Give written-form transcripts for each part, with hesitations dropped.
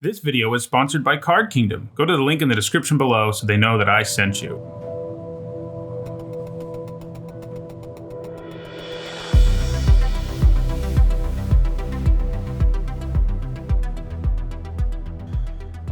This video is sponsored by Card Kingdom. Go to the link in the description below so they know that I sent you.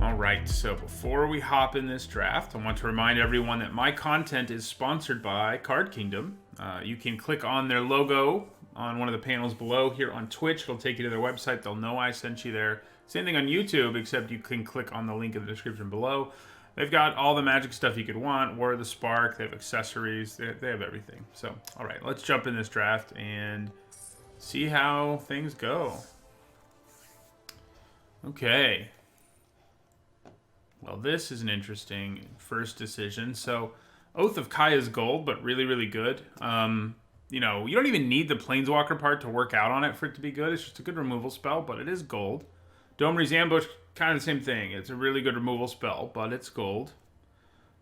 Alright, so before we hop in this draft, I want to remind everyone that my content is sponsored by Card Kingdom. You can click on their logo on one of the panels below here on Twitch. It'll take you to their website. They'll know I sent you there. Same thing on YouTube, except you can click on the link in the description below. They've got all the magic stuff you could want. War of the Spark. They have accessories. They have everything. So, all right, let's jump in this draft and see how things go. Okay. Well, this is an interesting first decision. So, Oath of Kai is gold, but really, really good. You know, you don't even need the Planeswalker part to work out on it for it to be good. It's just a good removal spell, but it is gold. Domri's Ambush, kind of the same thing. It's a really good removal spell, but it's gold.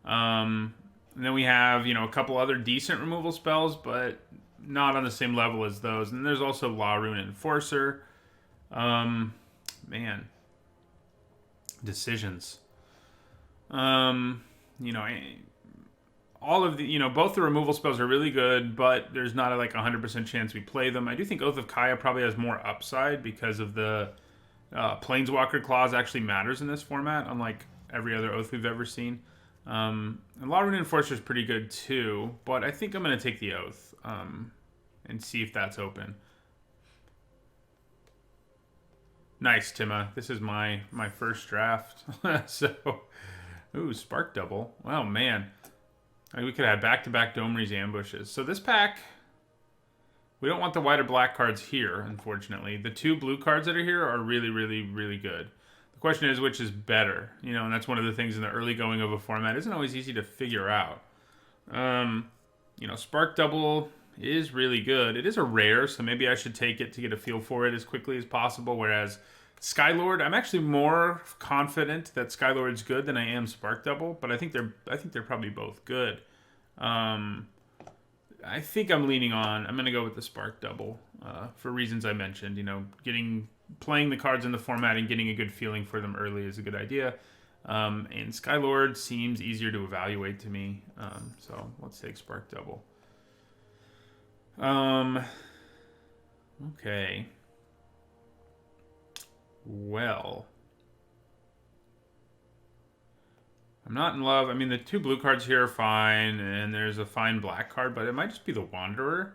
And then we have, you know, a couple other decent removal spells, but not on the same level as those. And there's also Law Rune Enforcer. Man. Decisions. You know, all of the, you know, both the removal spells are really good, but there's not like 100% chance we play them. I do think Oath of Kaya probably has more upside because of the Planeswalker Clause actually matters in this format, unlike every other Oath we've ever seen. And Law Rune Enforcer is pretty good too, but I think I'm going to take the Oath and see if that's open. Nice, Tima. This is my first draft. So, ooh, Spark Double. Oh, man. We could have back-to-back Domri's Ambushes. So this pack, we don't want the white or black cards here, unfortunately. The two blue cards that are here are really, really, really good. The question is, which is better? You know, and that's one of the things in the early going of a format. It isn't always easy to figure out. You know, Spark Double is really good. It is a rare, so maybe I should take it to get a feel for it as quickly as possible, whereas Skylord, I'm actually more confident that Skylord's good than I am Spark Double, but I think they're probably both good. I think I'm leaning on. I'm going to go with the Spark Double for reasons I mentioned. You know, playing the cards in the format and getting a good feeling for them early is a good idea. And Skylord seems easier to evaluate to me. So let's take Spark Double. Okay. Well, I'm not in love. I mean, the two blue cards here are fine, and there's a fine black card, but it might just be the Wanderer.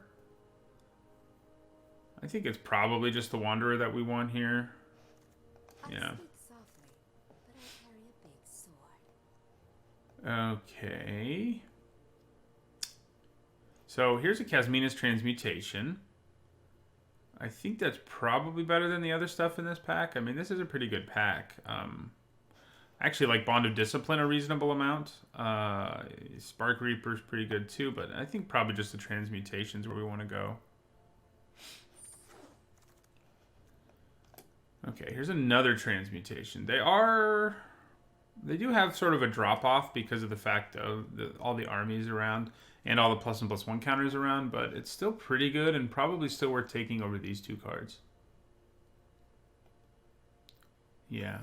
I think it's probably just the Wanderer that we want here. Yeah. Okay. So here's a Kasmina's Transmutation. I think that's probably better than the other stuff in this pack. I mean, this is a pretty good pack. I actually like Bond of Discipline a reasonable amount. Spark Reaper's pretty good too, but I think probably just the Transmutations where we want to go. Okay, here's another Transmutation. They do have sort of a drop-off because of the fact of all the armies around and all the +1/+1 counters around, but it's still pretty good and probably still worth taking over these two cards. Yeah.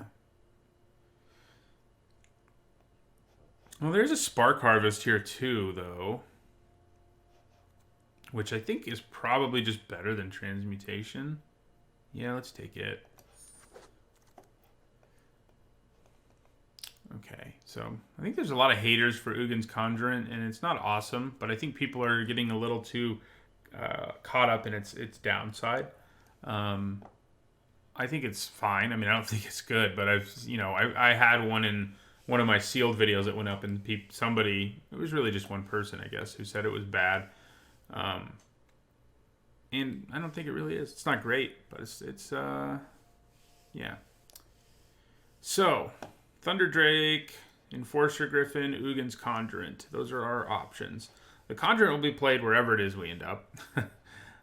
Well, there's a Spark Harvest here too, though, which I think is probably just better than Transmutation. Yeah, let's take it. Okay, so I think there's a lot of haters for Ugin's Conjurant, and it's not awesome, but I think people are getting a little too caught up in its downside. I think it's fine. I mean, I don't think it's good, but I had one in one of my sealed videos that went up, and somebody, it was really just one person, I guess, who said it was bad. And I don't think it really is. It's not great, but it's yeah. So, Thunder Drake, Enforcer Griffin, Ugin's Conjurant. Those are our options. The Conjurant will be played wherever it is we end up.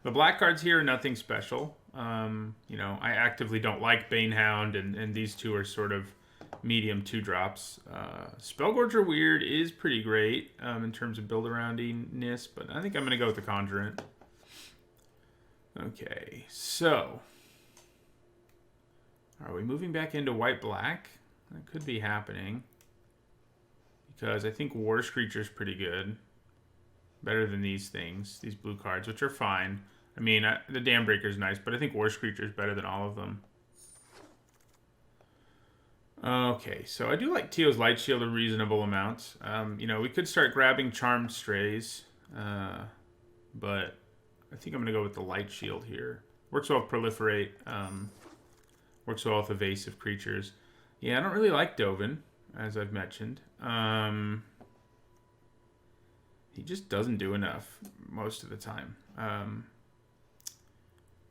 The black cards here are nothing special. You know, I actively don't like Banehound, and these two are sort of medium 2-drops. Spellgorger Weird is pretty great in terms of build-aroundiness, but I think I'm going to go with the Conjurant. Okay, so Are we moving back into white-black? That could be happening. Because I think War Screecher's pretty good. Better than these things, these blue cards, which are fine. I mean, the Dam Breaker's nice, but I think War Screecher's better than all of them. Okay, so I do like Teo's Light Shield a reasonable amount. You know, we could start grabbing Charmed Strays, but I think I'm going to go with the Light Shield here. Works well with Proliferate, works well with Evasive Creatures. Yeah, I don't really like Dovin, as I've mentioned. He just doesn't do enough most of the time.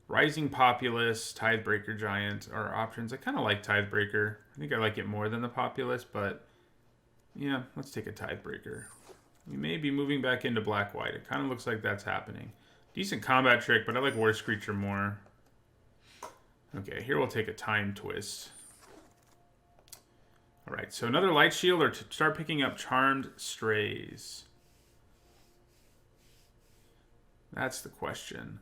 Rising Populace, Tithebreaker Giant are options. I kind of like Tithebreaker. I think I like it more than the Populace, but yeah, let's take a Tithebreaker. We may be moving back into black-white. It kind of looks like that's happening. Decent combat trick, but I like War Screecher more. Okay, here we'll take a Time Twist. All right, so another Light Shield or to start picking up Charmed Strays. That's the question.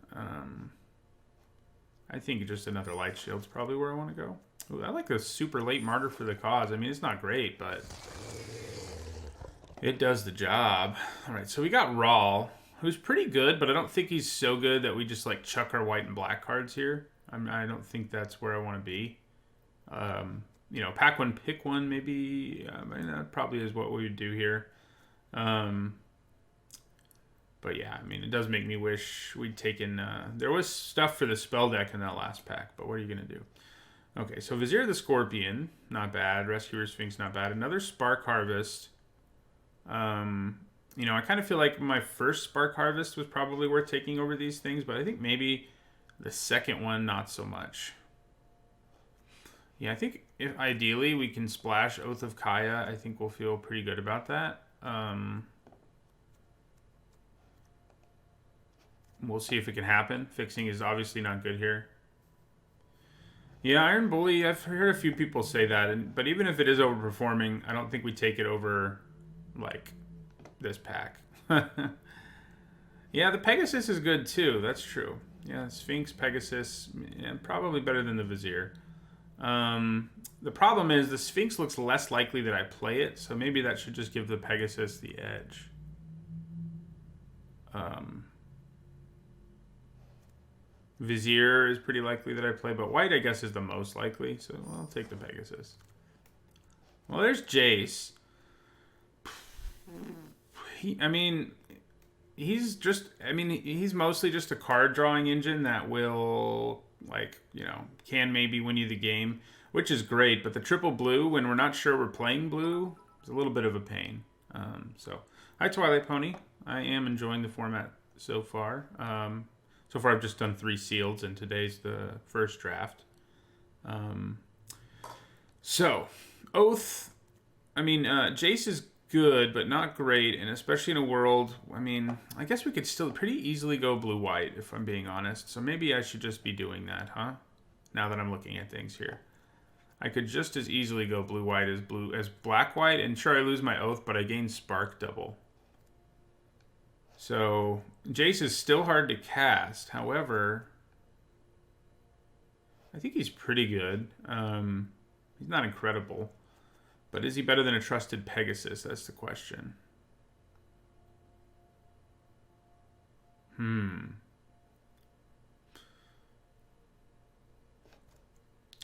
I think just another Light Shield's probably where I want to go. Ooh, I like a super late Martyr for the Cause. I mean, it's not great, but it does the job. All right, so we got Rawl, who's pretty good, but I don't think he's so good that we just like chuck our white and black cards here. I don't think that's where I want to be. You know, pack one, pick one, maybe. I mean, that probably is what we would do here. But yeah, I mean, it does make me wish we'd taken... there was stuff for the spell deck in that last pack, but what are you going to do? Okay, so Vizier the Scorpion, not bad. Rescuer Sphinx, not bad. Another Spark Harvest. You know, I kind of feel like my first Spark Harvest was probably worth taking over these things, but I think maybe the second one, not so much. Yeah, I think if ideally we can splash Oath of Kaya, I think we'll feel pretty good about that. We'll see if it can happen. Fixing is obviously not good here. Yeah, Iron Bully, I've heard a few people say that. But even if it is overperforming, I don't think we take it over, like, this pack. Yeah, the Pegasus is good, too. That's true. Yeah, Sphinx, Pegasus, yeah, probably better than the Vizier. The problem is the Sphinx looks less likely that I play it, so maybe that should just give the Pegasus the edge. Vizier is pretty likely that I play, but white, I guess, is the most likely. So I'll take the Pegasus. Well, there's Jace. He's mostly just a card drawing engine that will, like, you know, can maybe win you the game, which is great. But the triple blue, when we're not sure we're playing blue, is a little bit of a pain. Hi, Twilight Pony. I am enjoying the format so far. So far, I've just done 3 sealeds, and today's the first draft. So, Oath. I mean, Jace is good, but not great, and especially in a world, I mean, I guess we could still pretty easily go blue-white, if I'm being honest. So maybe I should just be doing that, huh? Now that I'm looking at things here. I could just as easily go blue-white as black-white, and sure, I lose my Oath, but I gain Spark Double. So, Jace is still hard to cast. However, I think he's pretty good. He's not incredible. But is he better than a trusted Pegasus? That's the question.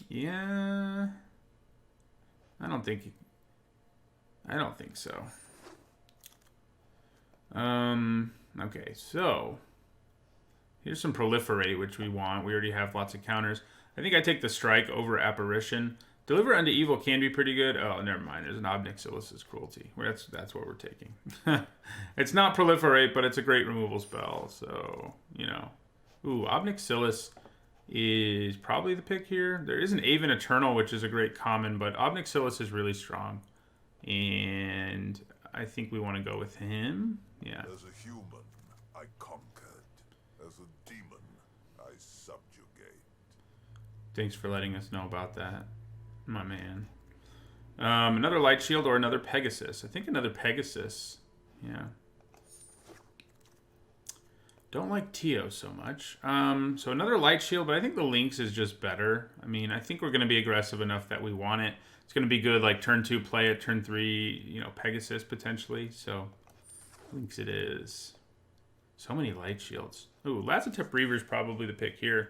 Yeah. I don't think so. Okay, so here's some Proliferate, which we want. We already have lots of counters. I think I take the Strike over Apparition. Deliver Unto Evil can be pretty good. Oh, never mind. There's an Obnixilus's Cruelty. That's what we're taking. It's not Proliferate, but it's a great removal spell. So, you know. Ooh, Obnixilus is probably the pick here. There is an Aven Eternal, which is a great common, but Obnixilus is really strong. And I think we want to go with him. Yeah. As a human, I conquered. As a demon, I subjugate. Thanks for letting us know about that, my man. Another Light Shield or another Pegasus. I think another Pegasus. Yeah. Don't like Tio so much. So another light shield, but I think the Lynx is just better. I mean, I think we're going to be aggressive enough that we want it. It's going to be good, like turn 2 play it, turn 3, you know, Pegasus potentially. So Lynx it is. So many light shields. Ooh, Lazatep Reaver is probably the pick here.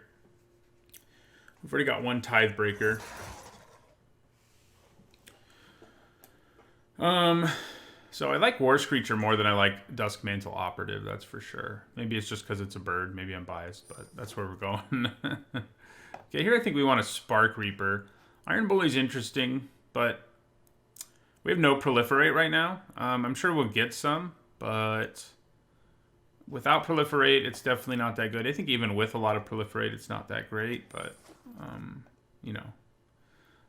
We've already got one Tithe Breaker. So I like War Screecher more than I like Duskmantle Operative, that's for sure. Maybe it's just because it's a bird. Maybe I'm biased, but that's where we're going. Okay, here I think we want a Spark Reaper. Iron Bully's interesting, but we have no Proliferate right now. I'm sure we'll get some, but without Proliferate, it's definitely not that good. I think even with a lot of Proliferate, it's not that great, but, you know.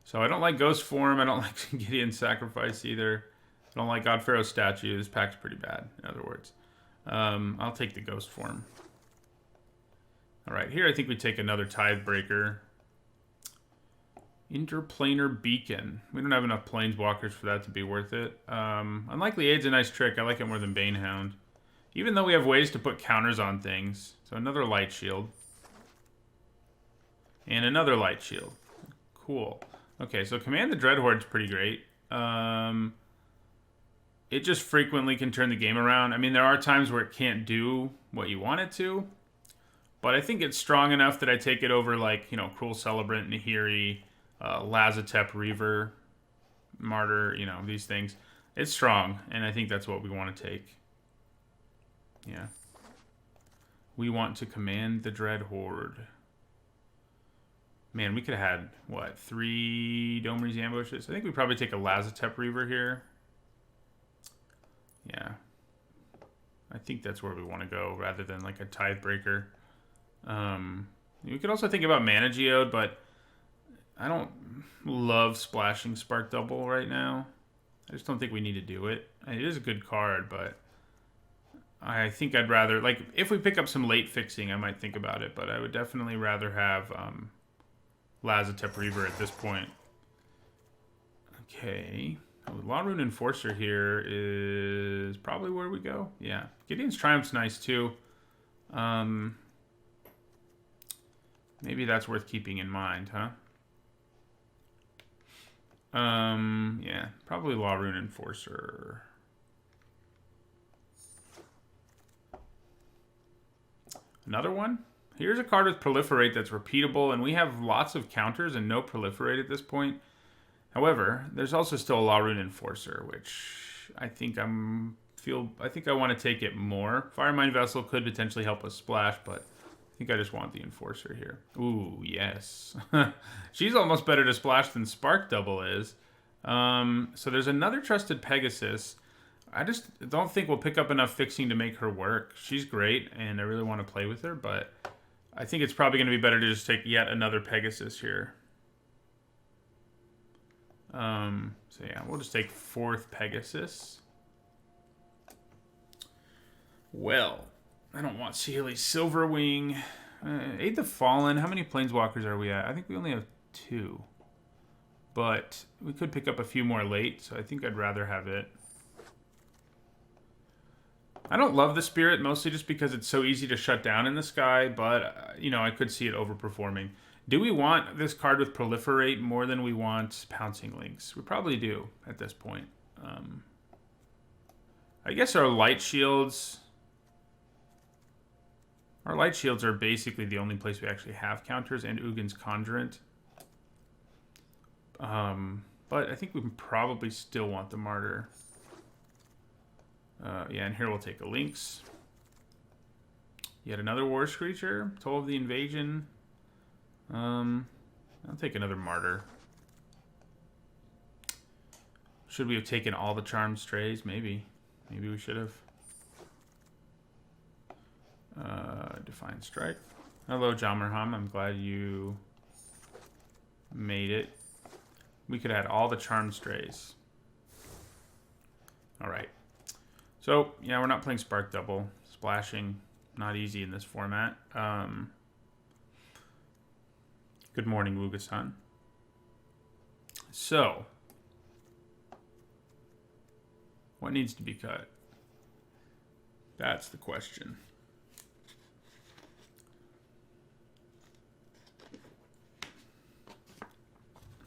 So I don't like Ghost Form. I don't like Gideon Sacrifice either. I don't like God Pharaoh's statue. This pack's pretty bad, in other words. I'll take the Ghost Form. All right, here I think we take another Tithe Breaker. Interplanar Beacon. We don't have enough Planeswalkers for that to be worth it. Unlikely Aid's a nice trick. I like it more than Banehound. Even though we have ways to put counters on things. So another Light Shield. And another Light Shield. Cool. Okay, so Command the Dreadhoard's pretty great. It just frequently can turn the game around. I mean, there are times where it can't do what you want it to. But I think it's strong enough that I take it over, like, you know, Cruel Celebrant, Nahiri, Lazatep Reaver, Martyr, you know, these things. It's strong, and I think that's what we want to take. Yeah. We want to command the Dreadhorde. Man, we could have had, what, 3 Domri's Ambushes? I think we probably take a Lazatep Reaver here. Yeah. I think that's where we want to go, rather than, like, a Tithe Breaker. We could also think about Mana Geode, but I don't love splashing Spark Double right now. I just don't think we need to do it. It is a good card, but I think I'd rather... Like, if we pick up some late fixing, I might think about it, but I would definitely rather have Lazatep Reaver at this point. Okay. Law Rune Enforcer here is probably where we go. Yeah. Gideon's Triumph's nice, too. Maybe that's worth keeping in mind, huh? Yeah, probably Law Rune Enforcer. Another one? Here's a card with Proliferate that's repeatable, and we have lots of counters and no Proliferate at this point. However, there's also still a Law Rune Enforcer, which I think I want to take it more. Firemind Vessel could potentially help us splash, but I think I just want the Enforcer here. Ooh, yes. She's almost better to splash than Spark Double is. So there's another Trusted Pegasus. I just don't think we'll pick up enough fixing to make her work. She's great, and I really want to play with her, but I think it's probably going to be better to just take yet another Pegasus here. So yeah, we'll just take 4th Pegasus. Well, I don't want Sealy Silverwing. Aid the Fallen. How many Planeswalkers are we at? I think we only have 2. But we could pick up a few more late, so I think I'd rather have it. I don't love the Spirit, mostly just because it's so easy to shut down in the sky, but, you know, I could see it overperforming. Do we want this card with Proliferate more than we want Pouncing Lynx? We probably do at this point. I guess our Light Shields... Our Light Shields are basically the only place we actually have counters, and Ugin's Conjurant. But I think we probably still want the Martyr. Yeah, and here we'll take a Lynx. Yet another War Screecher. Toll of the Invasion. I'll take another Martyr. Should we have taken all the Charmed Strays? Maybe. Maybe we should have. Define Strike. Hello, Jamarham. I'm glad you made it. We could add all the Charmed Strays. Alright. So, yeah, we're not playing Spark Double. Splashing, not easy in this format. Good morning, Wuga-san. So, what needs to be cut? That's the question.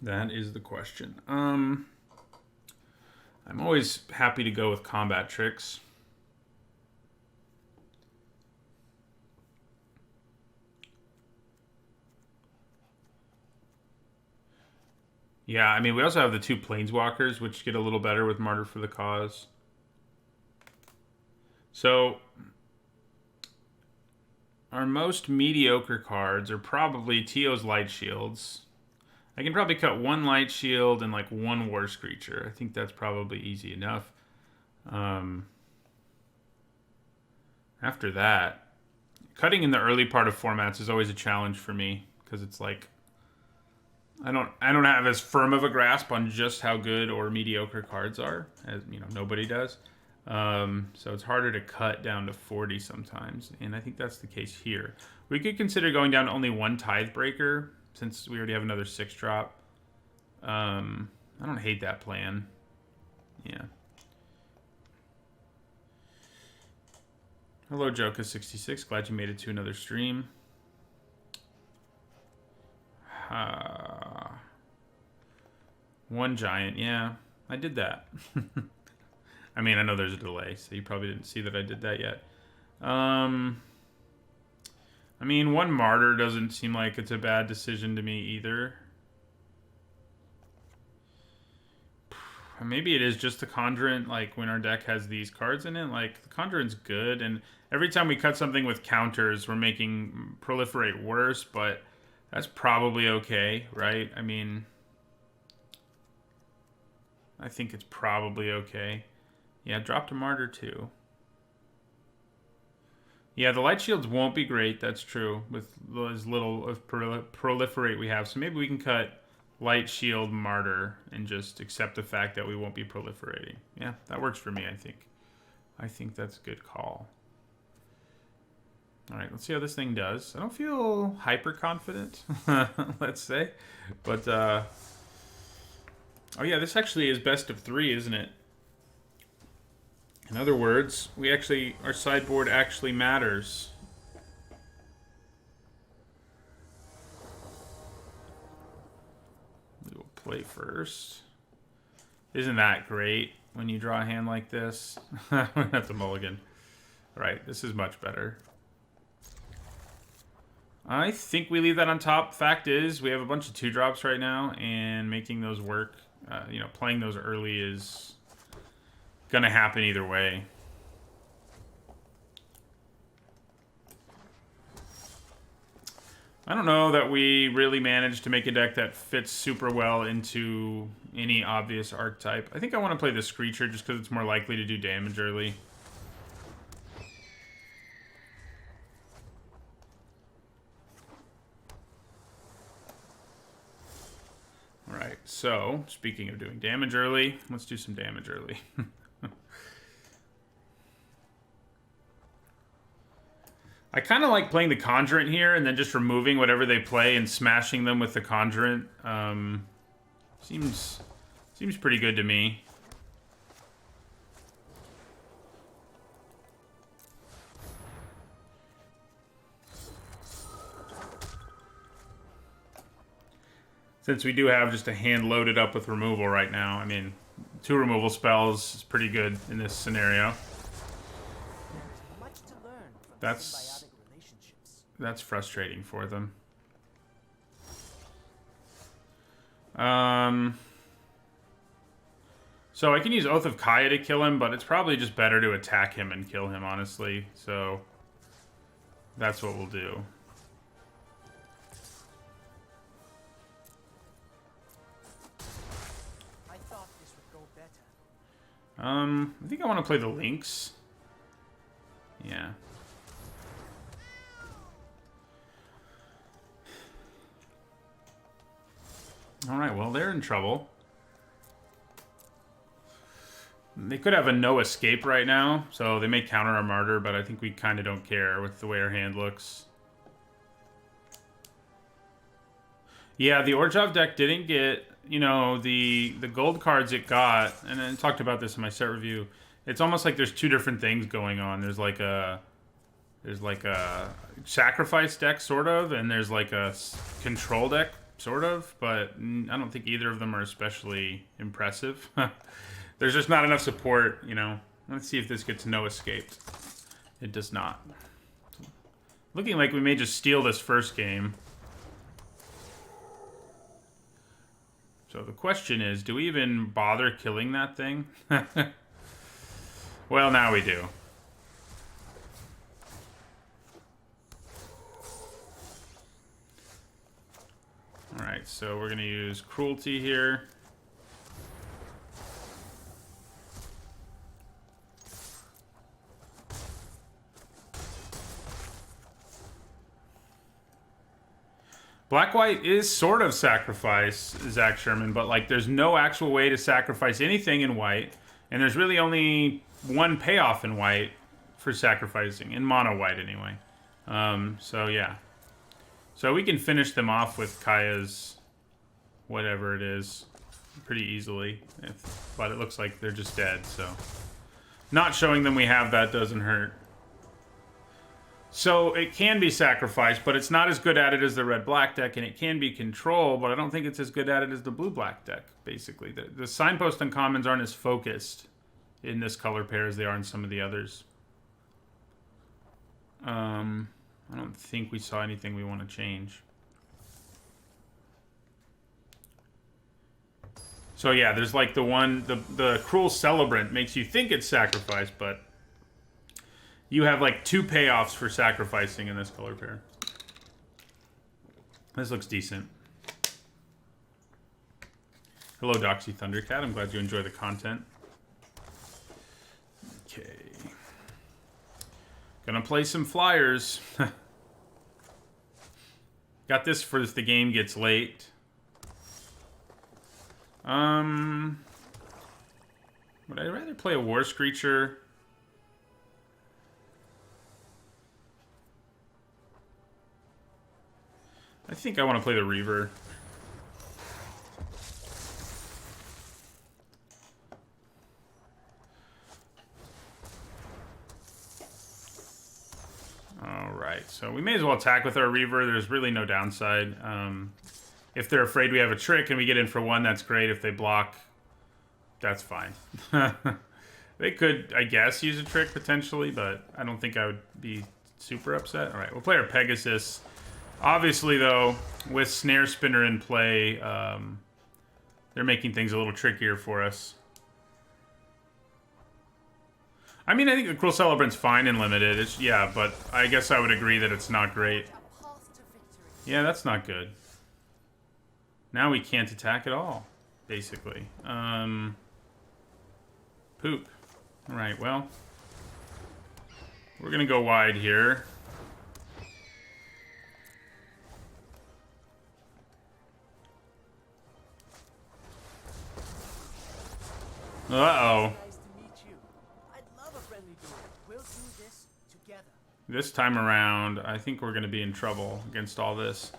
That is the question. I'm always happy to go with combat tricks. Yeah, I mean, we also have the 2 Planeswalkers, which get a little better with Martyr for the Cause. So, our most mediocre cards are probably Tio's Light Shields. I can probably cut 1 Light Shield and like 1 War Screecher. I think that's probably easy enough. After that, cutting in the early part of formats is always a challenge for me because it's like I don't have as firm of a grasp on just how good or mediocre cards are, as you know, nobody does. So it's harder to cut down to 40 sometimes, and I think that's the case here. We could consider going down to only 1 Tithebreaker since we already have another 6-drop. I don't hate that plan. Yeah. Hello, Joka66. Glad you made it to another stream. One giant, yeah. I did that. I mean, I know there's a delay, so you probably didn't see that I did that yet. I mean, 1 martyr doesn't seem like it's a bad decision to me either. Maybe it is just the Conjurant, like, when our deck has these cards in it. Like, the Conjurant's good, and every time we cut something with counters, we're making Proliferate worse, but that's probably okay, right? I mean, I think it's probably okay. Yeah, drop to Martyr too. Yeah, the Light Shields won't be great, that's true, with as little of Proliferate we have. So maybe we can cut Light Shield Martyr and just accept the fact that we won't be proliferating. Yeah, that works for me, I think. I think that's a good call. All right, let's see how this thing does. I don't feel hyper confident, let's say. But, oh yeah, this actually is best of 3, isn't it? In other words, our sideboard actually matters. We will play first. Isn't that great when you draw a hand like this? That's a mulligan. All right, this is much better. I think we leave that on top. Fact is, we have a bunch of 2-drops right now, and making those work, you know, playing those early is gonna happen either way. I don't know that we really managed to make a deck that fits super well into any obvious archetype. I think I want to play the Screecher just because it's more likely to do damage early. Alright, so, speaking of doing damage early, let's do some damage early. I kind of like playing the Conjurant here and then just removing whatever they play and smashing them with the Conjurant. Seems pretty good to me. Since we do have just a hand loaded up with removal right now. I mean, 2 removal spells is pretty good in this scenario. That's frustrating for them. So I can use Oath of Kaya to kill him, but it's probably just better to attack him and kill him, honestly. So that's what we'll do. I thought this would go better. I think I want to play the Lynx. Yeah. Alright, well, they're in trouble. They could have a no escape right now, so they may counter our Martyr, but I think we kind of don't care with the way our hand looks. Yeah, the Orjov deck didn't get, you know, the gold cards it got, and I talked about this in my set review. It's almost like there's 2 different things going on. There's like a sacrifice deck, sort of, and there's like a control deck, sort of, but I don't think either of them are especially impressive. There's just not enough support, you know. Let's see if this gets no escaped. It does not. Looking like we may just steal this first game. So the question is, do we even bother killing that thing? Well, now we do. Alright, so we're going to use Cruelty here. Black-white is sort of sacrifice, Zach Sherman, but like there's no actual way to sacrifice anything in white, and there's really only one payoff in white for sacrificing, in mono-white anyway. So yeah. So we can finish them off with Kaya's whatever it is pretty easily, but it looks like they're just dead, so. Not showing them we have that doesn't hurt. So it can be sacrificed, but it's not as good at it as the red-black deck, and it can be control, but I don't think it's as good at it as the blue-black deck, basically. The signpost uncommons aren't as focused in this color pair as they are in some of the others. I don't think we saw anything we want to change. So yeah, there's like the one, the Cruel Celebrant makes you think it's sacrificed, but you have like 2 payoffs for sacrificing in this color pair. This looks decent. Hello, Doxy Thundercat. I'm glad you enjoy the content. Okay. Gonna play some flyers. Got this for if the game gets late. Would I rather play a War Screecher? I think I want to play the Reaver. Alright, so we may as well attack with our Reaver. There's really no downside. If they're afraid we have a trick and we get in for 1, that's great. If they block, that's fine. They could, I guess, use a trick potentially, but I don't think I would be super upset. Alright, we'll play our Pegasus. Obviously, though, with Snare Spinner in play, they're making things a little trickier for us. I mean, I think the Cruel Celebrant's fine in Limited. Yeah, but I guess I would agree that it's not great. Yeah, that's not good. Now we can't attack at all, basically. Poop. Alright, well. We're going to go wide here. Uh-oh. Nice to meet you. I'd love a friendly duel. We'll do this together. This time around, I think we're going to be in trouble against all this.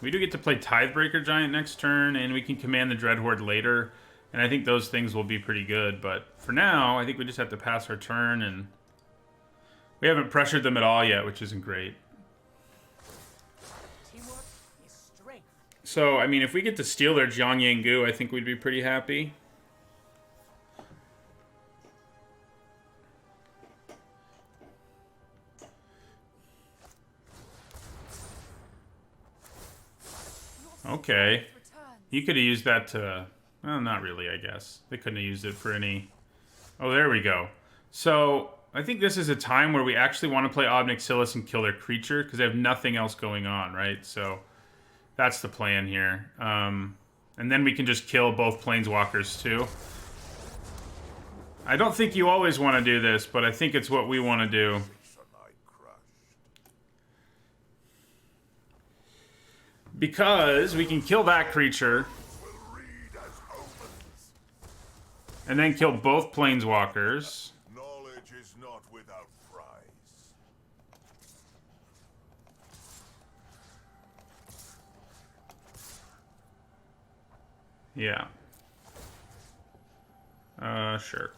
We do get to play Tithebreaker Giant next turn, and we can command the Dreadhorde later. And I think those things will be pretty good. But for now, I think we just have to pass our turn, and we haven't pressured them at all yet, which isn't great. Teamwork is strength. So, I mean, if we get to steal their Jiang Yang Gu, I think we'd be pretty happy. Okay. You could have used that to... Well, not really, I guess. They couldn't have used it for any... Oh, there we go. So, I think this is a time where we actually want to play Ob Nixilis and kill their creature, because they have nothing else going on, right? So, that's the plan here. And then we can just kill both Planeswalkers, too. I don't think you always want to do this, but I think it's what we want to do. Because we can kill that creature and then kill both Planeswalkers. Knowledge is not without price. Yeah. Sure.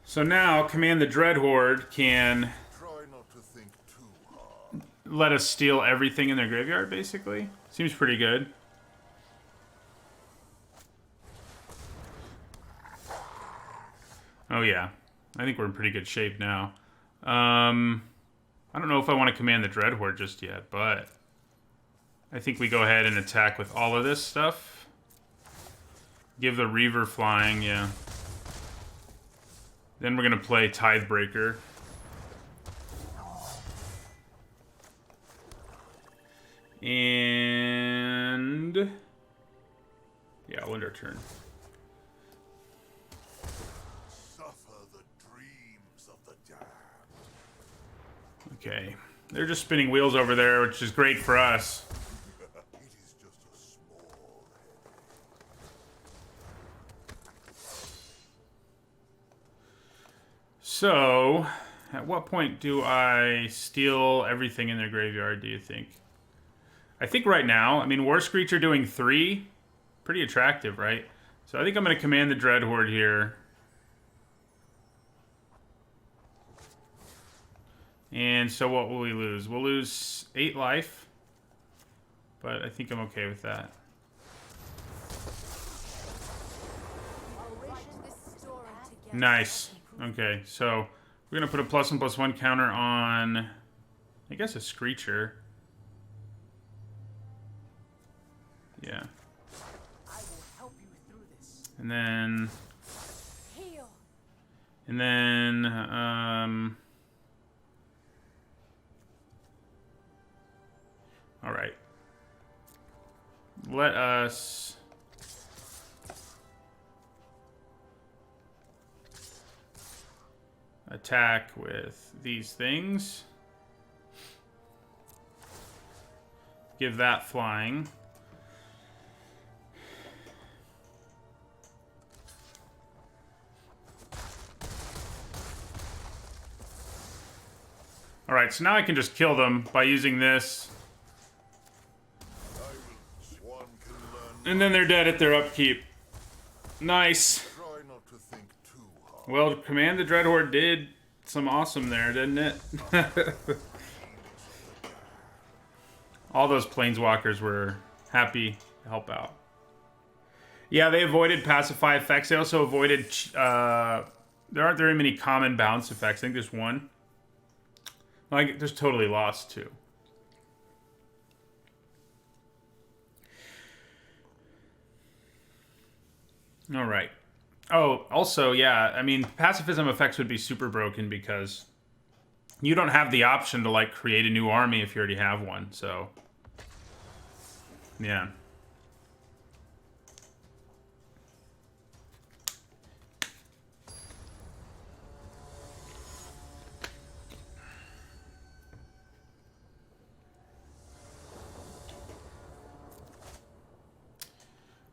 So now, Command the Dreadhorde can let us steal everything in their graveyard, basically. Seems pretty good. Oh, yeah. I think we're in pretty good shape now. I don't know if I want to command the Dread Horde just yet, but I think we go ahead and attack with all of this stuff. Give the Reaver flying, yeah. Then we're going to play Tithebreaker. And yeah, I'll end our turn. Suffer the dreams of the damned. Okay. They're just spinning wheels over there, which is great for us. It is just a small So, at what point do I steal everything in their graveyard, do you think? I think right now, I mean, War Screecher doing 3, pretty attractive, right? So I think I'm going to command the Dread Horde here. And so what will we lose? We'll lose 8 life. But I think I'm okay with that. Nice. Okay, so we're going to put a +1/+1 counter on, I guess, a Screecher. Yeah. I will help you through this. And then... Heal. And then, all right. Let us attack with these things. Give that flying. All right, so now I can just kill them by using this. one can learn. And then they're dead at their upkeep. Nice. Try not to think too hard. Well, Command the Dread Horde did some awesome there, didn't it? All those Planeswalkers were happy to help out. Yeah, they avoided Pacify effects. They also avoided... there aren't very many common bounce effects. I think there's one. Like, there's Totally Lost, too. All right. Oh, also, yeah, I mean, pacifism effects would be super broken because you don't have the option to, like, create a new army if you already have one, so... Yeah.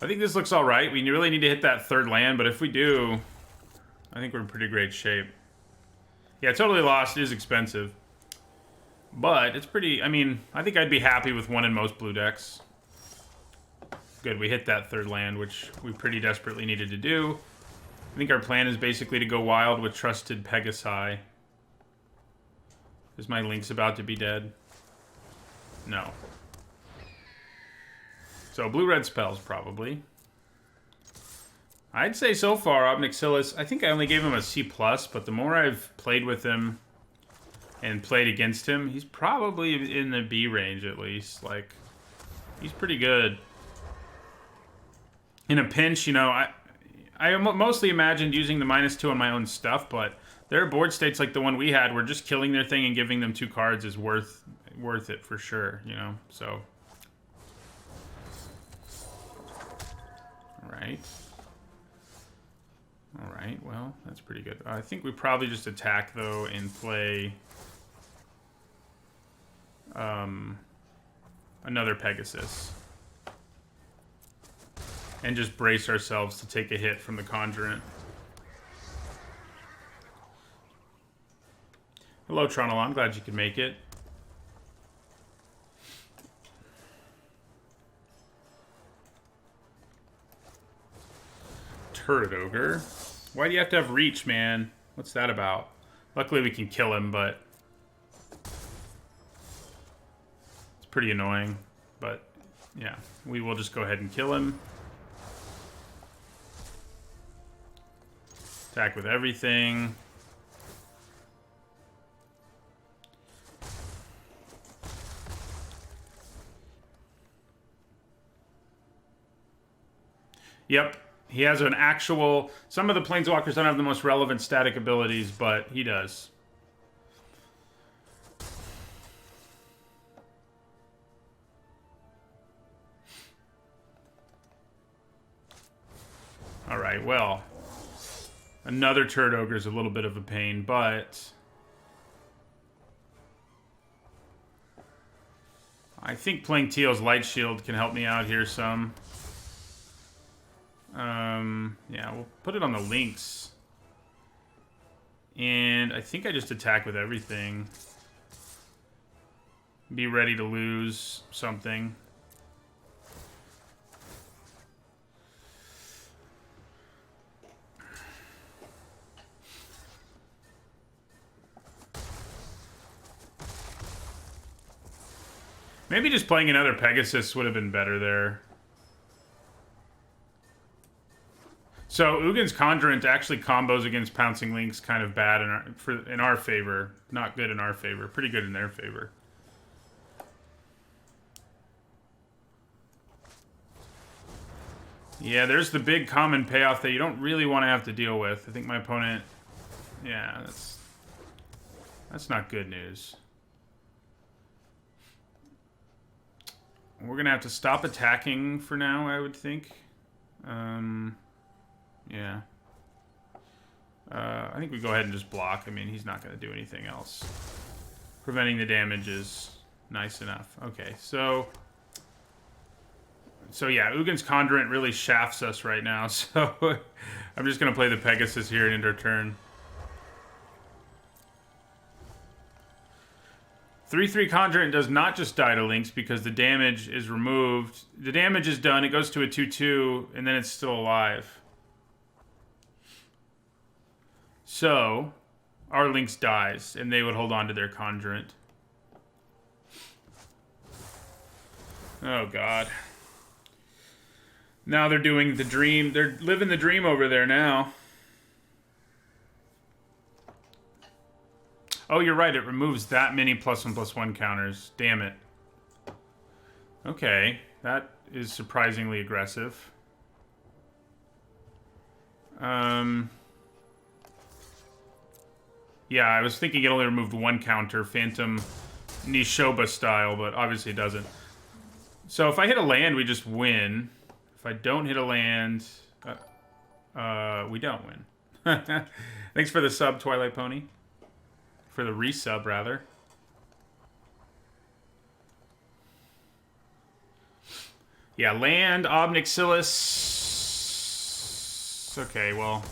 I think this looks all right. We really need to hit that third land, but if we do, I think we're in pretty great shape. Yeah, Totally Lost is expensive. But it's pretty... I mean, I think I'd be happy with one in most blue decks. Good, we hit that third land, which we pretty desperately needed to do. I think our plan is basically to go wild with Trusted Pegasi. Is my Link's about to be dead? No. So, blue-red spells, probably. I'd say so far, Obnixilis, I think I only gave him a C+, but the more I've played with him and played against him, he's probably in the B range, at least. Like, he's pretty good. In a pinch, you know, I mostly imagined using the -2 on my own stuff, but there are board states like the one we had where just killing their thing and giving them 2 cards is worth it for sure, you know, so... Alright, well, that's pretty good. I think we probably just attack, though, and play... another Pegasus. And just brace ourselves to take a hit from the Conjurant. Hello, Tronal. I'm glad you could make it. Turret Ogre. Why do you have to have reach, man? What's that about? Luckily we can kill him, but... pretty annoying, but yeah, we will just go ahead and kill him. Attack with everything. Yep, he has an actual... Some of the Planeswalkers don't have the most relevant static abilities, but he does. Alright, well... Another Turd Ogre is a little bit of a pain, but... I think playing Teal's Light Shield can help me out here some. Yeah, we'll put it on the links. And I think I just attack with everything. Be ready to lose something. Maybe just playing another Pegasus would have been better there. So Ugin's Conjurant actually combos against Pouncing Links kind of bad in our favor. Not good in our favor. Pretty good in their favor. Yeah, there's the big common payoff that you don't really want to have to deal with. I think my opponent... Yeah, that's not good news. We're going to have to stop attacking for now, I would think. Yeah. I think we go ahead and just block. I mean, he's not going to do anything else. Preventing the damage is nice enough. Okay, so yeah, Ugin's Conjurant really shafts us right now, so I'm just going to play the Pegasus here and end our turn. 3/3 Conjurant does not just die to links because the damage is removed. The damage is done, it goes to a 2/2, and then it's still alive. So, our links dies, and they would hold on to their Conjurant. Oh, God. Now they're doing the dream. They're living the dream over there now. Oh, you're right. It removes that many +1/+1 counters. Damn it. Okay. That is surprisingly aggressive. Yeah, I was thinking it only removed one counter, Phantom Nishoba style, but obviously it doesn't. So if I hit a land, we just win. If I don't hit a land, we don't win. Thanks for the sub, Twilight Pony. For the resub, rather. Yeah, land, Obnixilis. Okay, well,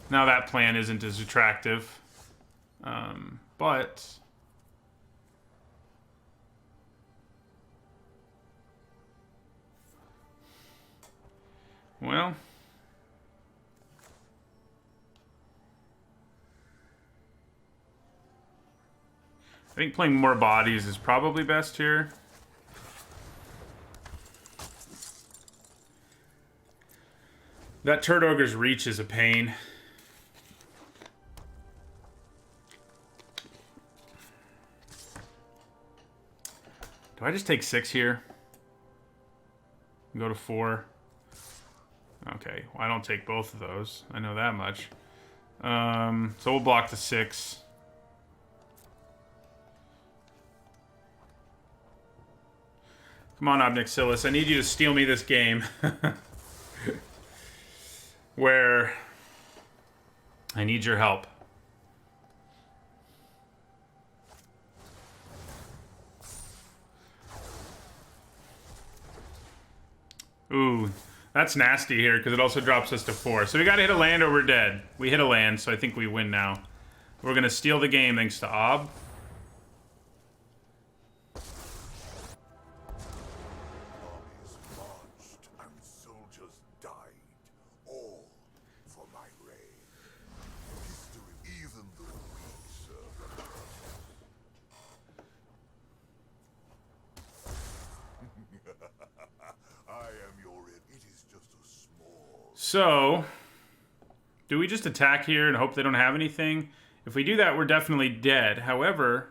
now that plan isn't as attractive. But... Well... I think playing more bodies is probably best here. That Turd Ogre's reach is a pain. Do I just take 6 here? And go to 4? Okay, well, I don't take both of those. I know that much. So we'll block the 6. Come on, Obnixilis. I need you to steal me this game. Where I need your help. Ooh, that's nasty here because it also drops us to 4. So we got to hit a land or we're dead. We hit a land, so I think we win now. We're going to steal the game thanks to Ob. So, do we just attack here and hope they don't have anything? If we do that, we're definitely dead. However,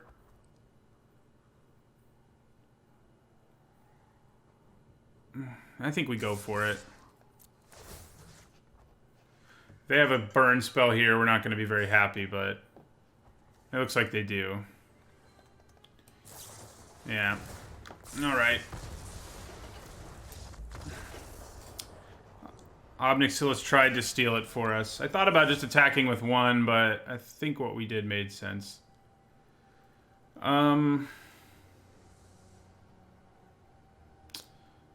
I think we go for it. If they have a burn spell here, we're not going to be very happy, but it looks like they do. Yeah. Alright. Obnixilis tried to steal it for us. I thought about just attacking with one, but I think what we did made sense.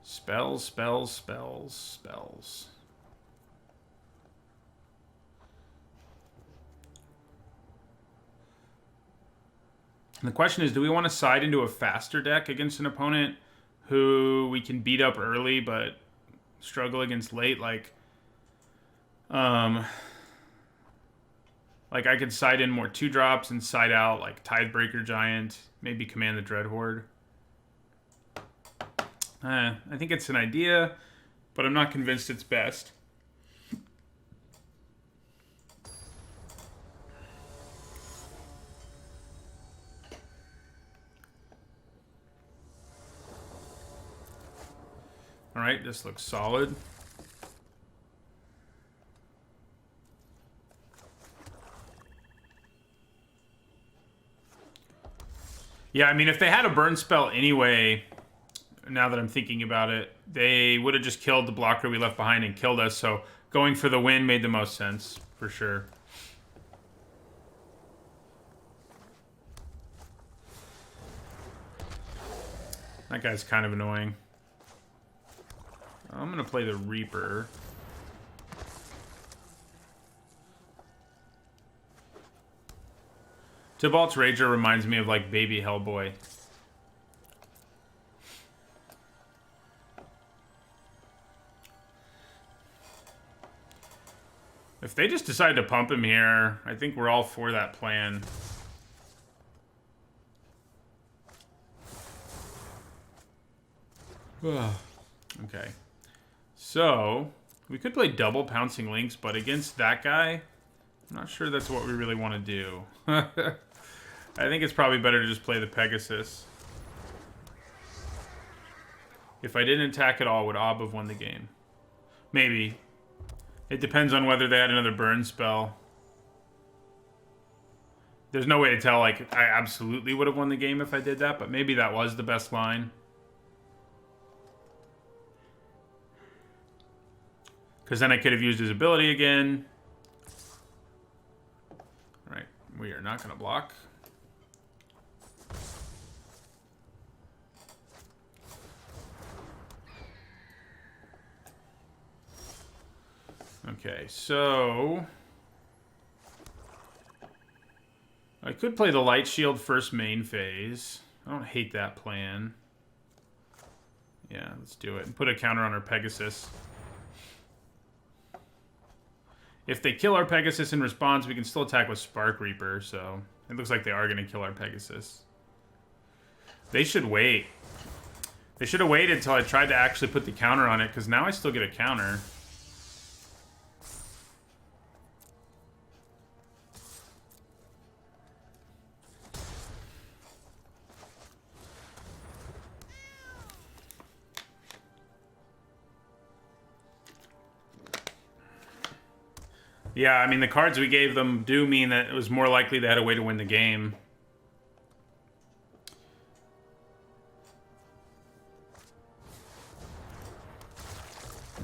Spells, spells, spells, spells. And the question is, do we want to side into a faster deck against an opponent who we can beat up early but struggle against late? Like I could side in more 2-drops and side out like Tidebreaker Giant, maybe Command the Dreadhorde. I think it's an idea, but I'm not convinced it's best. All right, this looks solid. Yeah, I mean, if they had a burn spell anyway, now that I'm thinking about it, they would have just killed the blocker we left behind and killed us, so going for the win made the most sense, for sure. That guy's kind of annoying. I'm going to play the Reaper. Tybalt's Rager reminds me of, like, Baby Hellboy. If they just decide to pump him here, I think we're all for that plan. Okay. So, we could play double Pouncing Lynx, but against that guy, I'm not sure that's what we really want to do. I think it's probably better to just play the Pegasus. If I didn't attack at all, would Ob have won the game? Maybe. It depends on whether they had another burn spell. There's no way to tell, like, I absolutely would have won the game if I did that, but maybe that was the best line. Because then I could have used his ability again. Alright, we are not going to block. Okay, so I could play the Light Shield first main phase. I don't hate that plan. Yeah, let's do it. And put a counter on our Pegasus. If they kill our Pegasus in response, we can still attack with Spark Reaper, so it looks like they are going to kill our Pegasus. They should wait. They should have waited until I tried to actually put the counter on it, because now I still get a counter. Yeah, I mean, the cards we gave them do mean that it was more likely they had a way to win the game.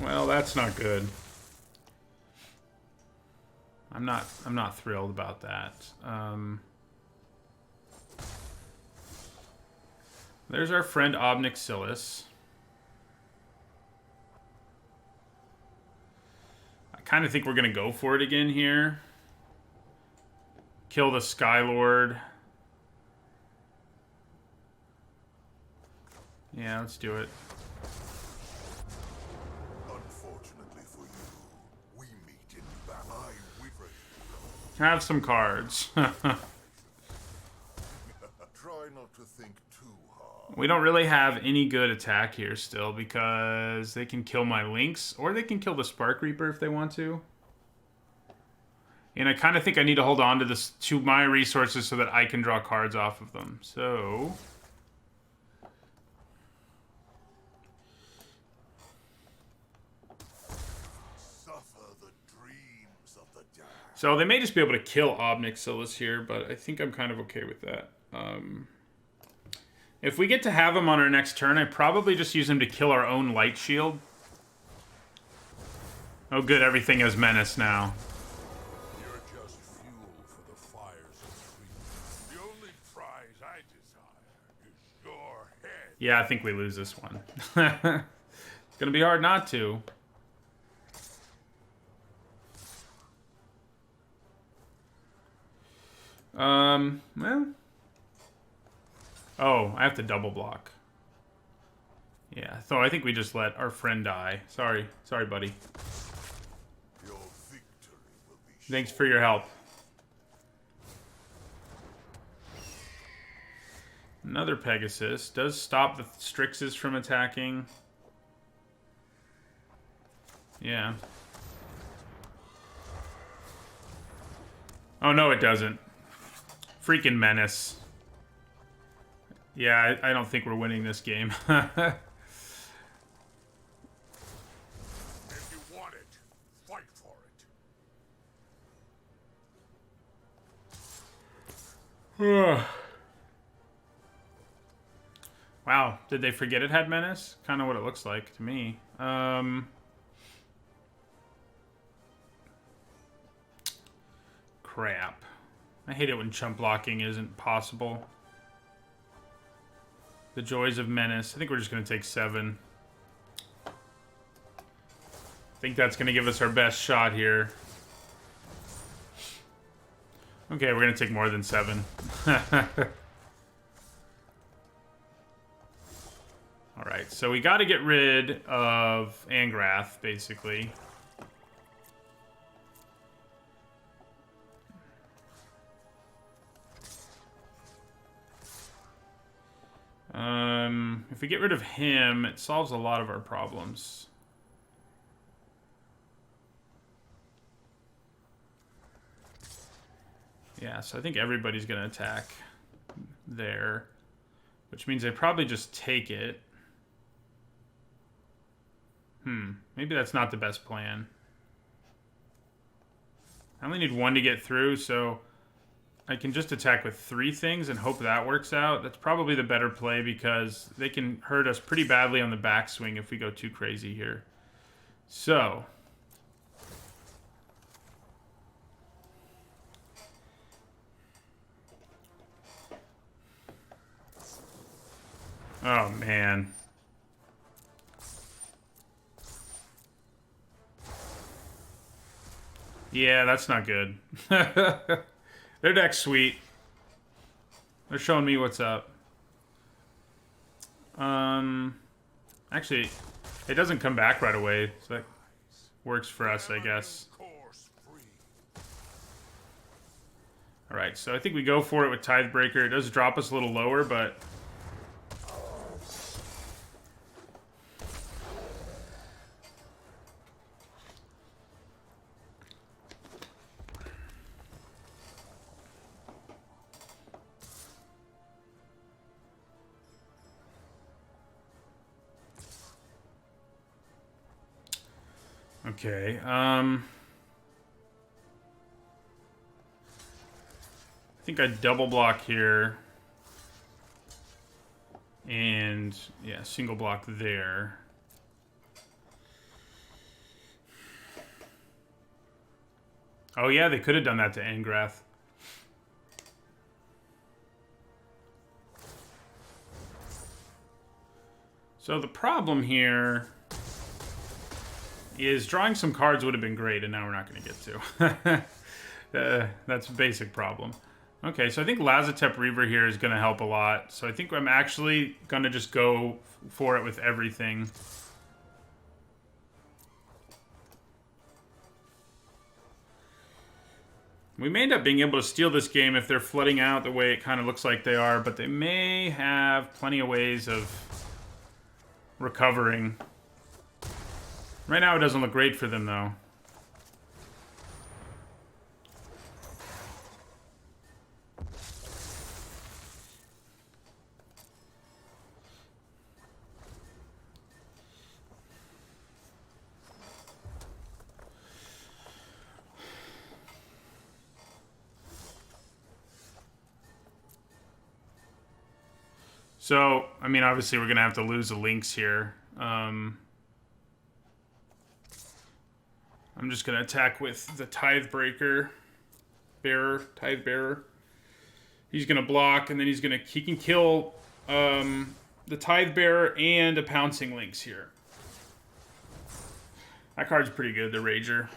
Well, that's not good. I'm not thrilled about that. There's our friend Obnixilis. I kind of think we're going to go for it again here. Kill the Skylord. Yeah, let's do it. Unfortunately for you, we meet in battle. Have some cards. Try not to think too hard. We don't really have any good attack here still because they can kill my Lynx or they can kill the Spark Reaper if they want to. And I kind of think I need to hold on to this to my resources so that I can draw cards off of them. So So they may just be able to kill Obnixilis here, but I think I'm kind of okay with that. If we get to have him on our next turn, I probably just use him to kill our own Light Shield. Oh good, everything has Menace now. You're just fuel for the fires of treason. The only prize I desire is your head. Yeah, I think we lose this one. It's gonna be hard not to. Well. Oh, I have to double block. Yeah, so I think we just let our friend die. Sorry, buddy. Your victory will be Thanks for your help. Another Pegasus. Does stop the Strixes from attacking. Yeah. Oh, no, it doesn't. Freaking Menace. Yeah, I don't think we're winning this game. If you want it, fight for it. Wow, did they forget it had Menace? Kind of what it looks like to me. Crap. I hate it when chump blocking isn't possible. The joys of Menace. I think we're just going to take 7. I think that's going to give us our best shot here. Okay, we're going to take more than 7. Alright, so we got to get rid of Angrath, basically. If we get rid of him, it solves a lot of our problems. Yeah, so I think everybody's going to attack there, which means they probably just take it. Maybe that's not the best plan. I only need 1 to get through, so I can just attack with 3 things and hope that works out. That's probably the better play because they can hurt us pretty badly on the backswing if we go too crazy here. So. Oh, man. Yeah, that's not good. Their deck's sweet. They're showing me what's up. Actually, it doesn't come back right away, so that works for us, I guess. Alright, so I think we go for it with Tithebreaker. It does drop us a little lower, but... Okay, I think I double block here. And, yeah, single block there. Oh, yeah, they could have done that to Angrath. So the problem here is drawing some cards would have been great, and now we're not going to get to. That's a basic problem. Okay, so I think Lazotep Reaver here is going to help a lot. So I think I'm actually going to just go for it with everything. We may end up being able to steal this game if they're flooding out the way it kind of looks like they are, but they may have plenty of ways of recovering. Right now it doesn't look great for them, though. So, I mean, obviously we're going to have to lose the links here. I'm just going to attack with the Tithe Breaker. Tithe Bearer. He's going to block, and then he can kill the Tithe Bearer and a Pouncing Lynx here. That card's pretty good, the Rager.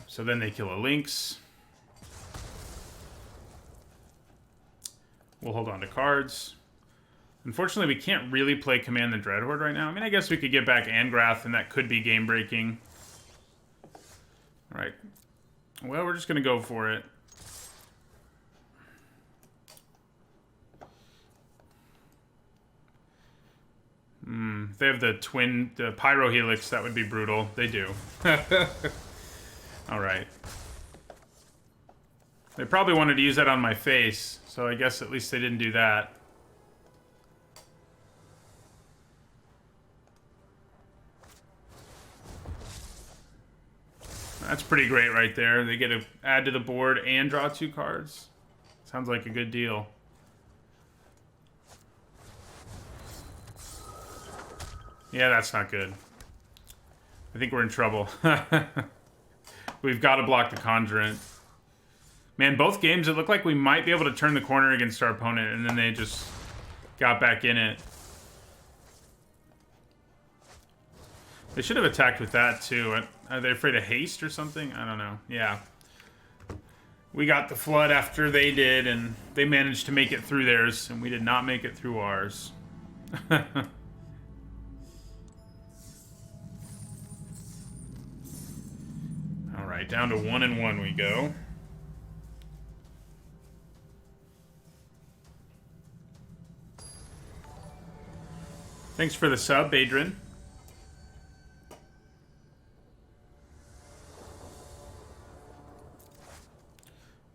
So then they kill a Lynx. We'll hold on to cards. Unfortunately, we can't really play Command the Dreadhorde right now. I mean, I guess we could get back Angrath, and that could be game-breaking. All right. Well, we're just going to go for it. If they have the Pyro Helix, that would be brutal. They do. Alright. They probably wanted to use that on my face, so I guess at least they didn't do that. That's pretty great right there. They get to add to the board and draw 2 cards. Sounds like a good deal. Yeah, that's not good. I think we're in trouble. We've got to block the Conjurant. Man, both games, it looked like we might be able to turn the corner against our opponent, and then they just got back in it. They should have attacked with that, too. Are they afraid of haste or something? I don't know. Yeah. We got the flood after they did, and they managed to make it through theirs, and we did not make it through ours. Alright, down to 1-1 we go. Thanks for the sub, Adrian.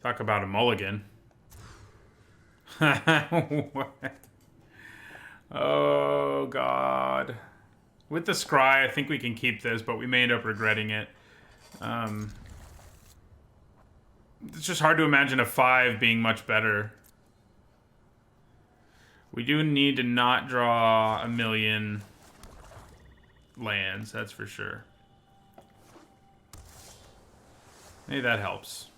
Talk about a mulligan. Oh, God. With the Scry, I think we can keep this, but we may end up regretting it. It's just hard to imagine a 5 being much better. We do need to not draw a million lands, that's for sure. Maybe that helps.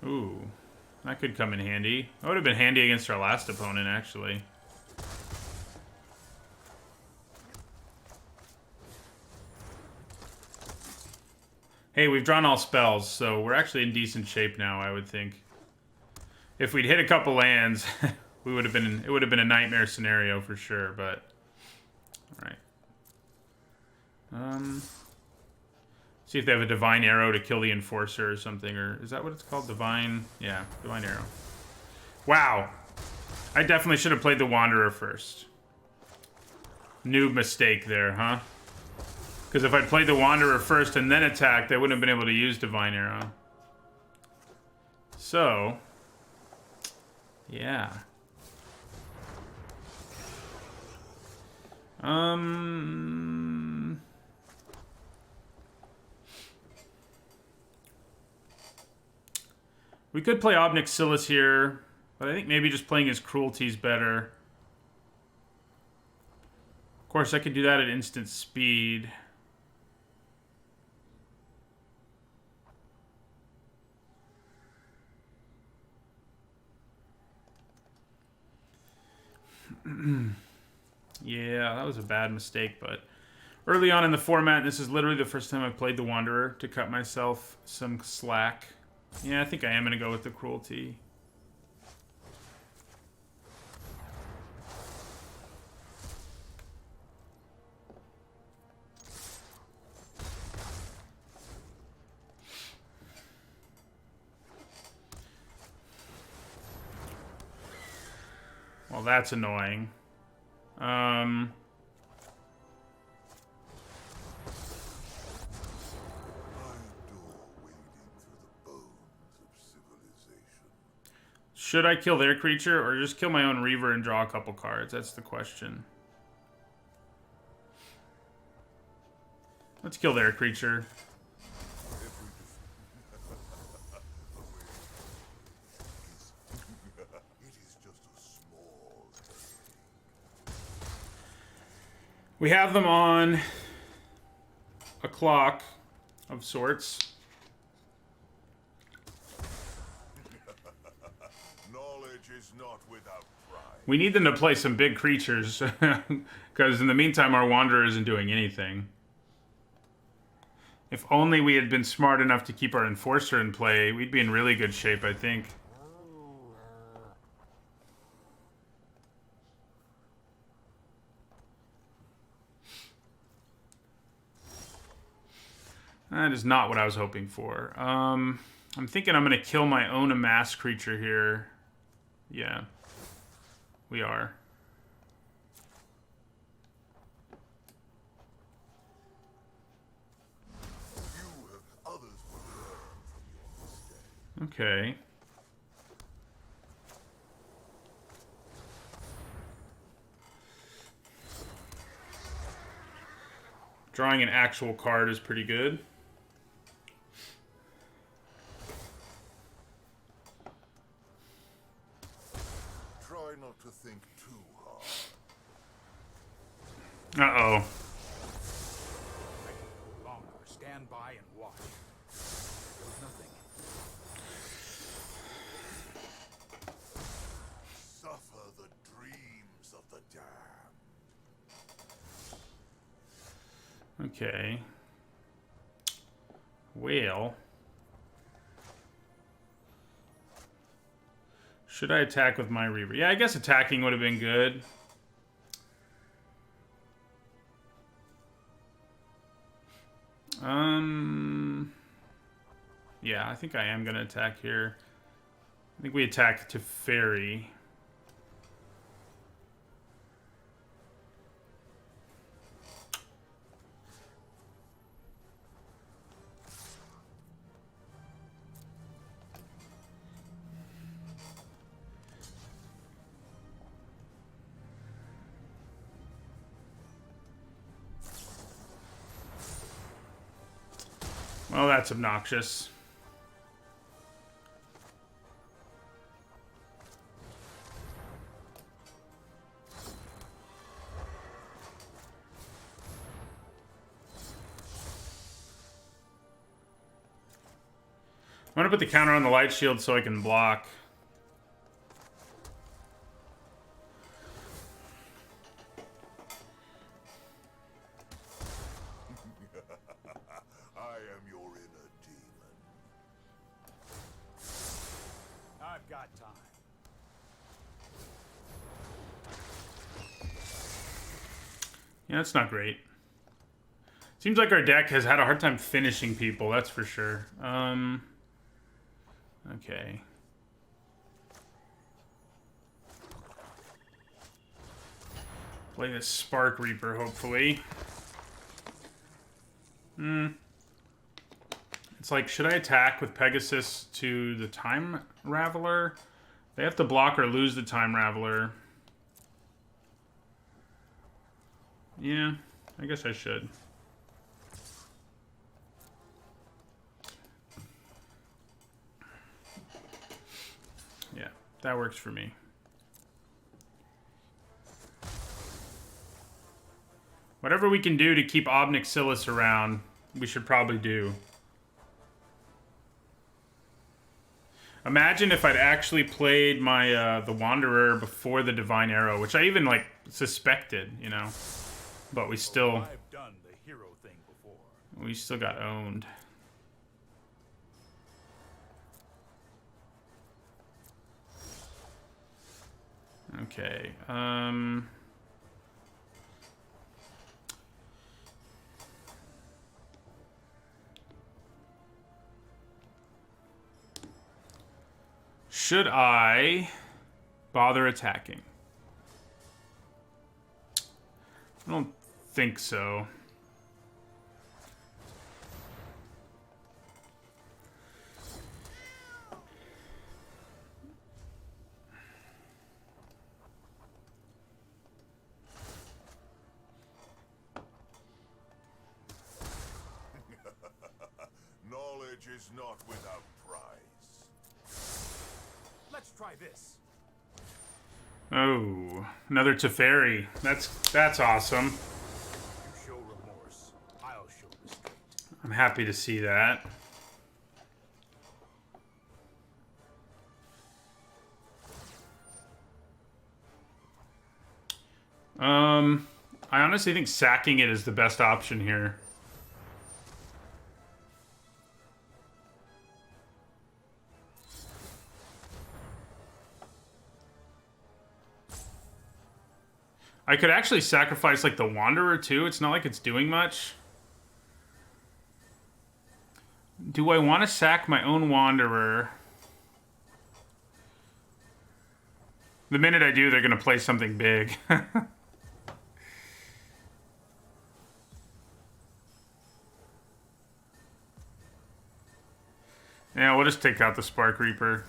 Ooh, that could come in handy. That would have been handy against our last opponent, actually. Hey, we've drawn all spells, so we're actually in decent shape now, I would think. If we'd hit a couple lands, we would have been. It would have been a nightmare scenario for sure. But all right. See if they have a Divine Arrow to kill the Enforcer or something, or is that what it's called? Divine, yeah, Divine Arrow. Wow, I definitely should have played the Wanderer first. Noob mistake there, huh? Because if I'd played the Wanderer first and then attacked, I wouldn't have been able to use Divine Arrow. So, yeah. We could play Obnixilis here, but I think maybe just playing his Cruelty is better. Of course, I could do that at instant speed. Yeah, that was a bad mistake, but early on in the format, this is literally the first time I've played the Wanderer to cut myself some slack. Yeah, I think I am going to go with the Cruelty. Well, that's annoying. Should I kill their creature or just kill my own Reaver and draw a couple cards? That's the question. Let's kill their creature. We have them on a clock of sorts. Knowledge is not without pride. We need them to play some big creatures, because in the meantime, our Wanderer isn't doing anything. If only we had been smart enough to keep our Enforcer in play, we'd be in really good shape, I think. That is not what I was hoping for. I'm thinking I'm going to kill my own Amass creature here. Yeah, we are. Okay. Drawing an actual card is pretty good. Try not to think too hard. Uh-oh. No longer stand by and watch. There was nothing. Suffer the dreams of the damned. Okay. Well. Should I attack with my Reaver? Yeah, I guess attacking would have been good. Yeah, I think I am going to attack here. I think we attack to Fairy. Well, that's obnoxious. I'm gonna put the counter on the light shield so I can block. I am your inner demon. I've got time. Yeah, that's not great. Seems like our deck has had a hard time finishing people, that's for sure. Okay. Play this Spark Reaper, hopefully. It's like, should I attack with Pegasus to the Time Raveler? They have to block or lose the Time Raveler. Yeah, I guess I should. Yeah, that works for me. Whatever we can do to keep Obnixilis around, we should probably do. Imagine if I'd actually played my the Wanderer before the Divine Arrow, which I even like suspected, you know. But we still I've done the hero thing before. got owned. Okay. Should I bother attacking? I don't think so. Knowledge is not without price. Let's try this. Oh, another Teferi. That's awesome. You show remorse, I'll show restraint. I'm happy to see that. I honestly think sacking it is the best option here. I could actually sacrifice like the Wanderer too. It's not like it's doing much. Do I want to sack my own Wanderer? The minute I do, they're going to play something big. Yeah, we'll just take out the Spark Reaper.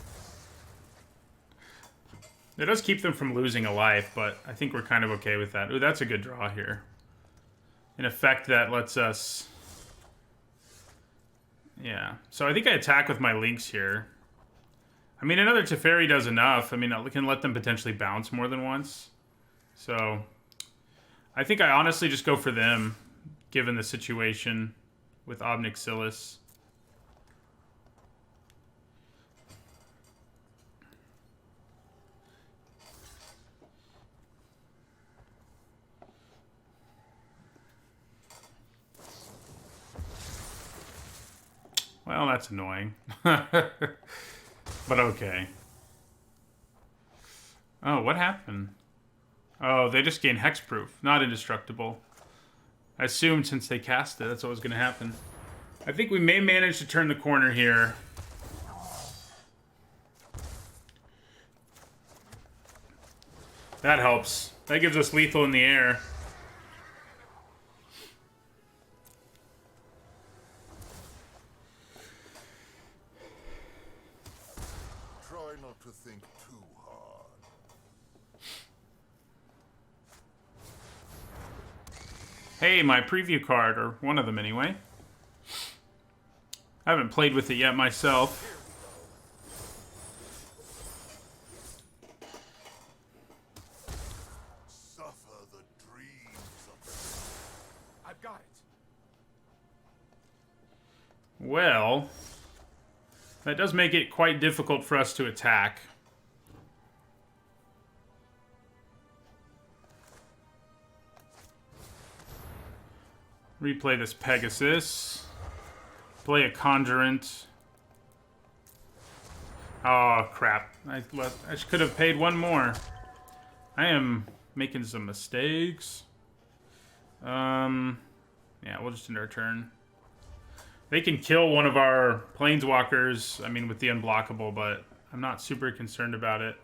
It does keep them from losing a life, but I think we're kind of okay with that. Ooh, that's a good draw here. In effect, that lets us... Yeah. So I think I attack with my Lynx here. I mean, another Teferi does enough. I mean, I can let them potentially bounce more than once. So I think I honestly just go for them, given the situation with Obnixilis. Well, that's annoying. But okay. Oh, what happened? Oh, they just gain hexproof, not indestructible. I assumed since they cast it, that's what was going to happen. I think we may manage to turn the corner here. That helps. That gives us lethal in the air. Try not to think too hard. Hey, my preview card, or one of them anyway. I haven't played with it yet myself. Suffer the dreams of I've got it. Well, that does make it quite difficult for us to attack. Replay this Pegasus. Play a Conjurant. Oh, crap. I could have paid one more. I am making some mistakes. Yeah, we'll just end our turn. They can kill one of our Planeswalkers, I mean, with the unblockable, but I'm not super concerned about it.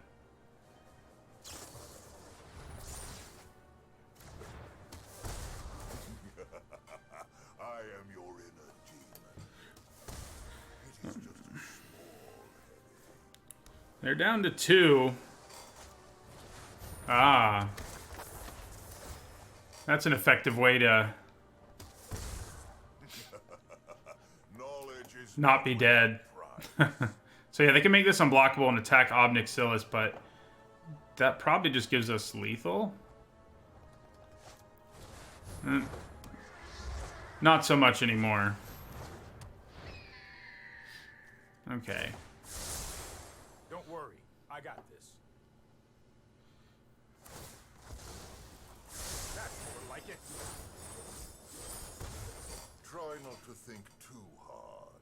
I am your inner demon. It is just a small headache. They're down to 2. Ah. That's an effective way to Knowledge is not be dead. price. So yeah, they can make this unblockable and attack Obnixilis, but that probably just gives us lethal. Not so much anymore. Okay. Don't worry, I got this. That's more like it. Try not to think too hard.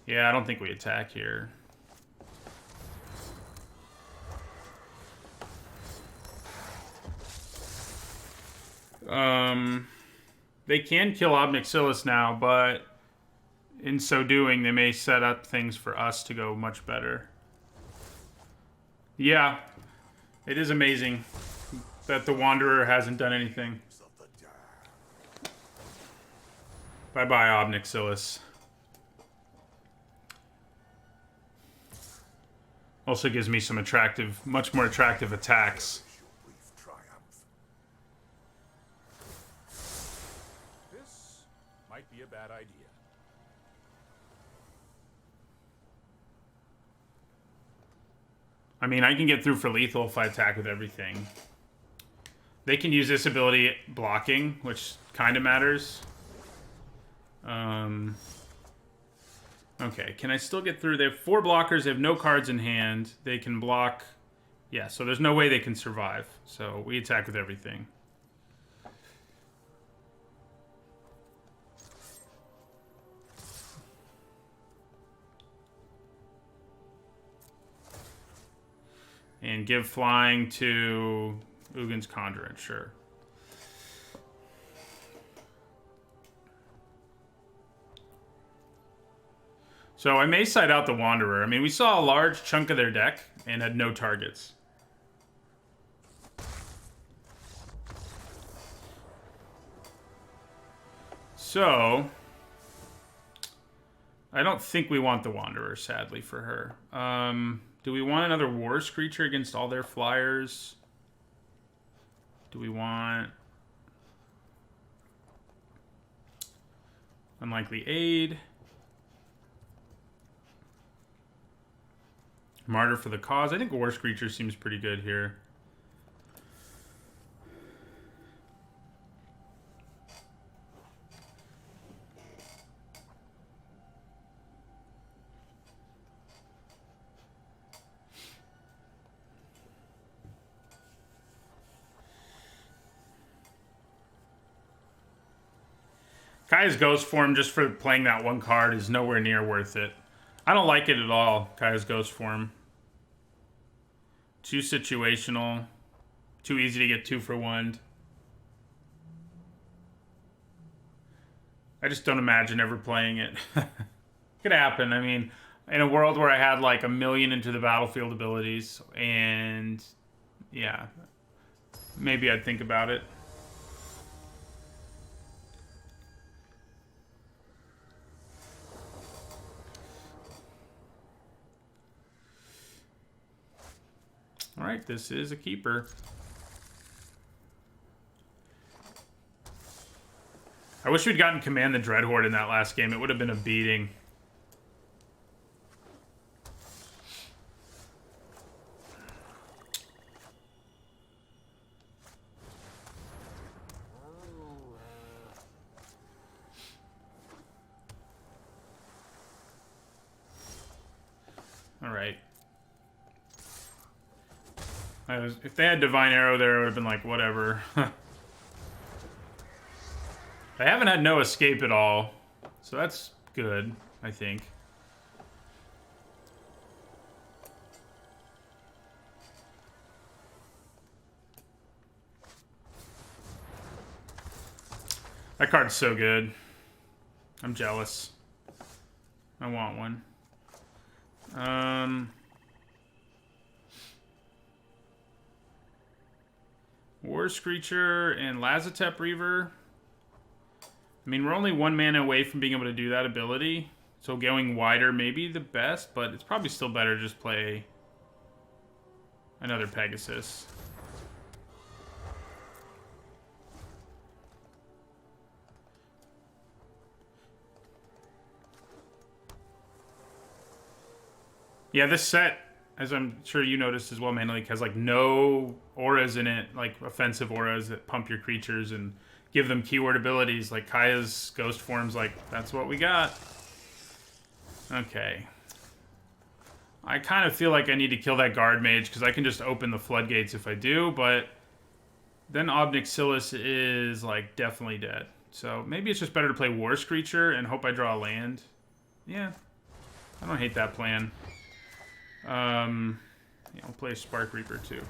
Yeah, I don't think we attack here. They can kill Obnixilis now, but in so doing, they may set up things for us to go much better. Yeah, it is amazing that the Wanderer hasn't done anything. Bye-bye, Obnixilis. Also gives me some attractive, much more attractive attacks. This might be a bad idea. I mean, I can get through for lethal if I attack with everything. They can use this ability blocking, which kind of matters. Okay, can I still get through? They have 4 blockers. They have no cards in hand. They can block. Yeah, so there's no way they can survive. So we attack with everything. And give flying to Ugin's Conjurant, sure. So I may side out the Wanderer. I mean, we saw a large chunk of their deck and had no targets. So I don't think we want the Wanderer, sadly, for her. Do we want another War Screecher against all their flyers? Do we want Unlikely Aid? Martyr for the Cause? I think War Screecher seems pretty good here. Kaya's Ghost Form, just for playing that one card, is nowhere near worth it. I don't like it at all, Kaya's Ghost Form. Too situational. Too easy to get 2 for 1. I just don't imagine ever playing it. Could happen. I mean, in a world where I had like 1 million into the battlefield abilities, and yeah, maybe I'd think about it. All right, this is a keeper. I wish we'd gotten Command the Dreadhorde in that last game. It would have been a beating. All right. If they had Divine Arrow there, it would have been like, whatever. They haven't had no escape at all, so that's good, I think. That card's so good. I'm jealous. I want one. War Screecher and Lazotep Reaver. I mean, we're only 1 mana away from being able to do that ability. So going wider may be the best, but it's probably still better to just play another Pegasus. Yeah, this set as I'm sure you noticed as well, Mana Leak has like no auras in it, like offensive auras that pump your creatures and give them keyword abilities. Like Kaya's Ghost Form's like, that's what we got. Okay. I kind of feel like I need to kill that Guard Mage because I can just open the floodgates if I do, but then Obnixilis is like definitely dead. So maybe it's just better to play War Screecher and hope I draw a land. Yeah, I don't hate that plan. Yeah, I'll play Spark Reaper too.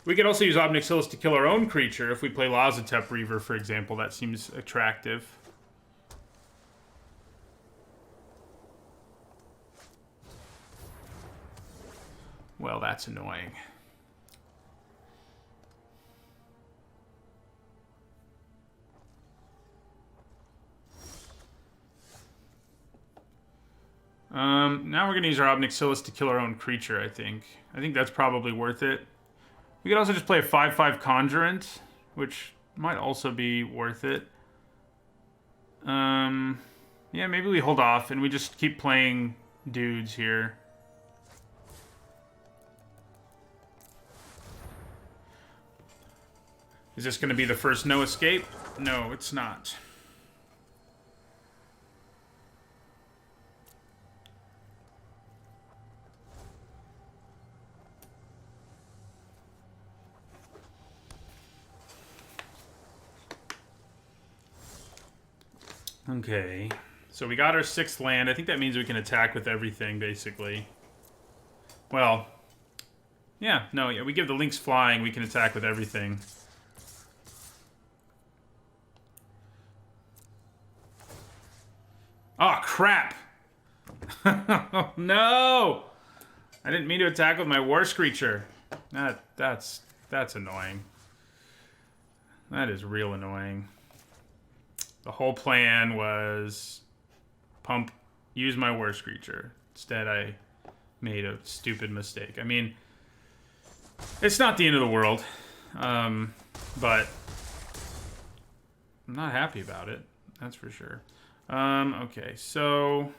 We could also use Obnixilis to kill our own creature if we play Lazotep Reaver, for example. That seems attractive. Well, that's annoying. Now we're going to use our Obnixilis to kill our own creature, I think. I think that's probably worth it. We could also just play a 5/5 Conjurant, which might also be worth it. Yeah, maybe we hold off and we just keep playing dudes here. Is this going to be the first no escape? No, it's not. Okay, so we got our 6th land. I think that means we can attack with everything, basically. Well, yeah, no, yeah, we give the Lynx flying, we can attack with everything. Oh, crap! No! I didn't mean to attack with my War Screecher. That's annoying. That is real annoying. The whole plan was use my War Screecher. Instead, I made a stupid mistake. I mean, it's not the end of the world, but I'm not happy about it. That's for sure. Okay, so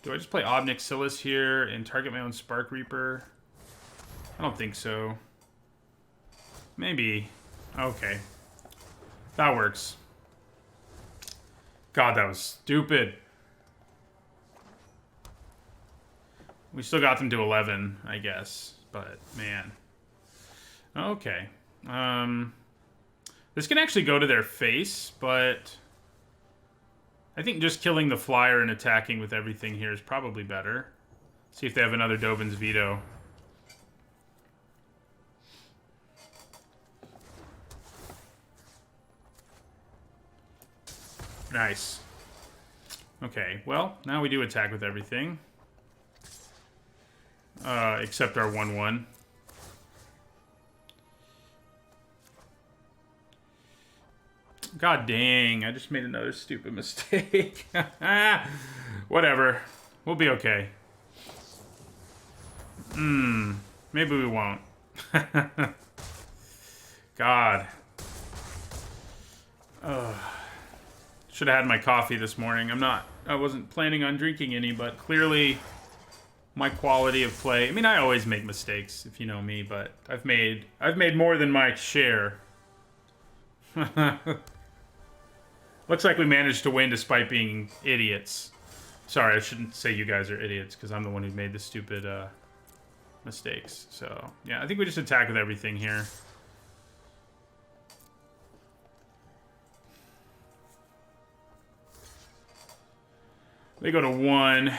do I just play Obnixilis here and target my own Spark Reaper? I don't think so. Maybe. Okay. That works. God, that was stupid. We still got them to 11, I guess. But, man. Okay. This can actually go to their face, but I think just killing the flyer and attacking with everything here is probably better. See if they have another Dovin's Veto. Nice. Okay, well, now we do attack with everything. Except our 1/1. God dang, I just made another stupid mistake. Whatever. We'll be okay. Maybe we won't. God. Should have had my coffee this morning. I wasn't planning on drinking any, but clearly my quality of play. I mean, I always make mistakes, if you know me, but I've made more than my share. Looks like we managed to win despite being idiots. Sorry, I shouldn't say you guys are idiots, because I'm the one who made the stupid mistakes. So, yeah, I think we just attack with everything here. They go to 1.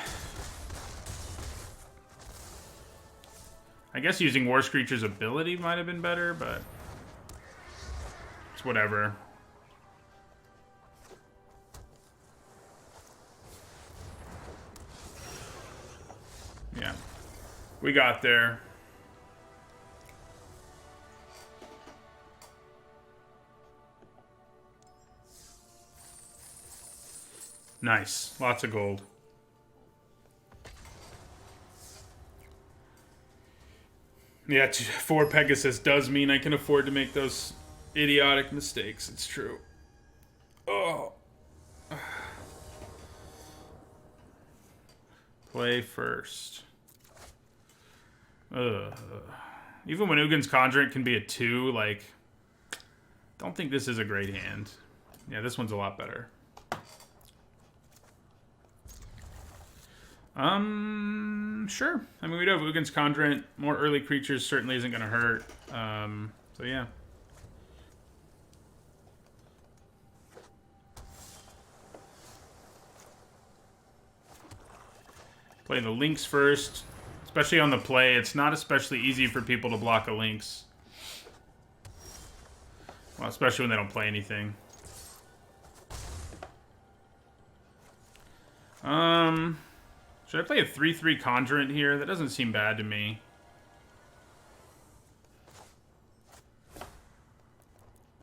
I guess using War Screecher's ability might have been better, but it's whatever. Yeah. We got there. Nice. Lots of gold. Yeah, 4 Pegasus does mean I can afford to make those idiotic mistakes. It's true. Oh. Play first. Ugh. Even when Ugin's Conjurant can be a 2, like, don't think this is a great hand. Yeah, this one's a lot better. Sure. I mean, we do have Ugin's Conjurant. More early creatures certainly isn't going to hurt. So yeah. Play the Lynx first. Especially on the play, it's not especially easy for people to block a Lynx. Well, especially when they don't play anything. Should I play a 3/3 Conjurant here? That doesn't seem bad to me.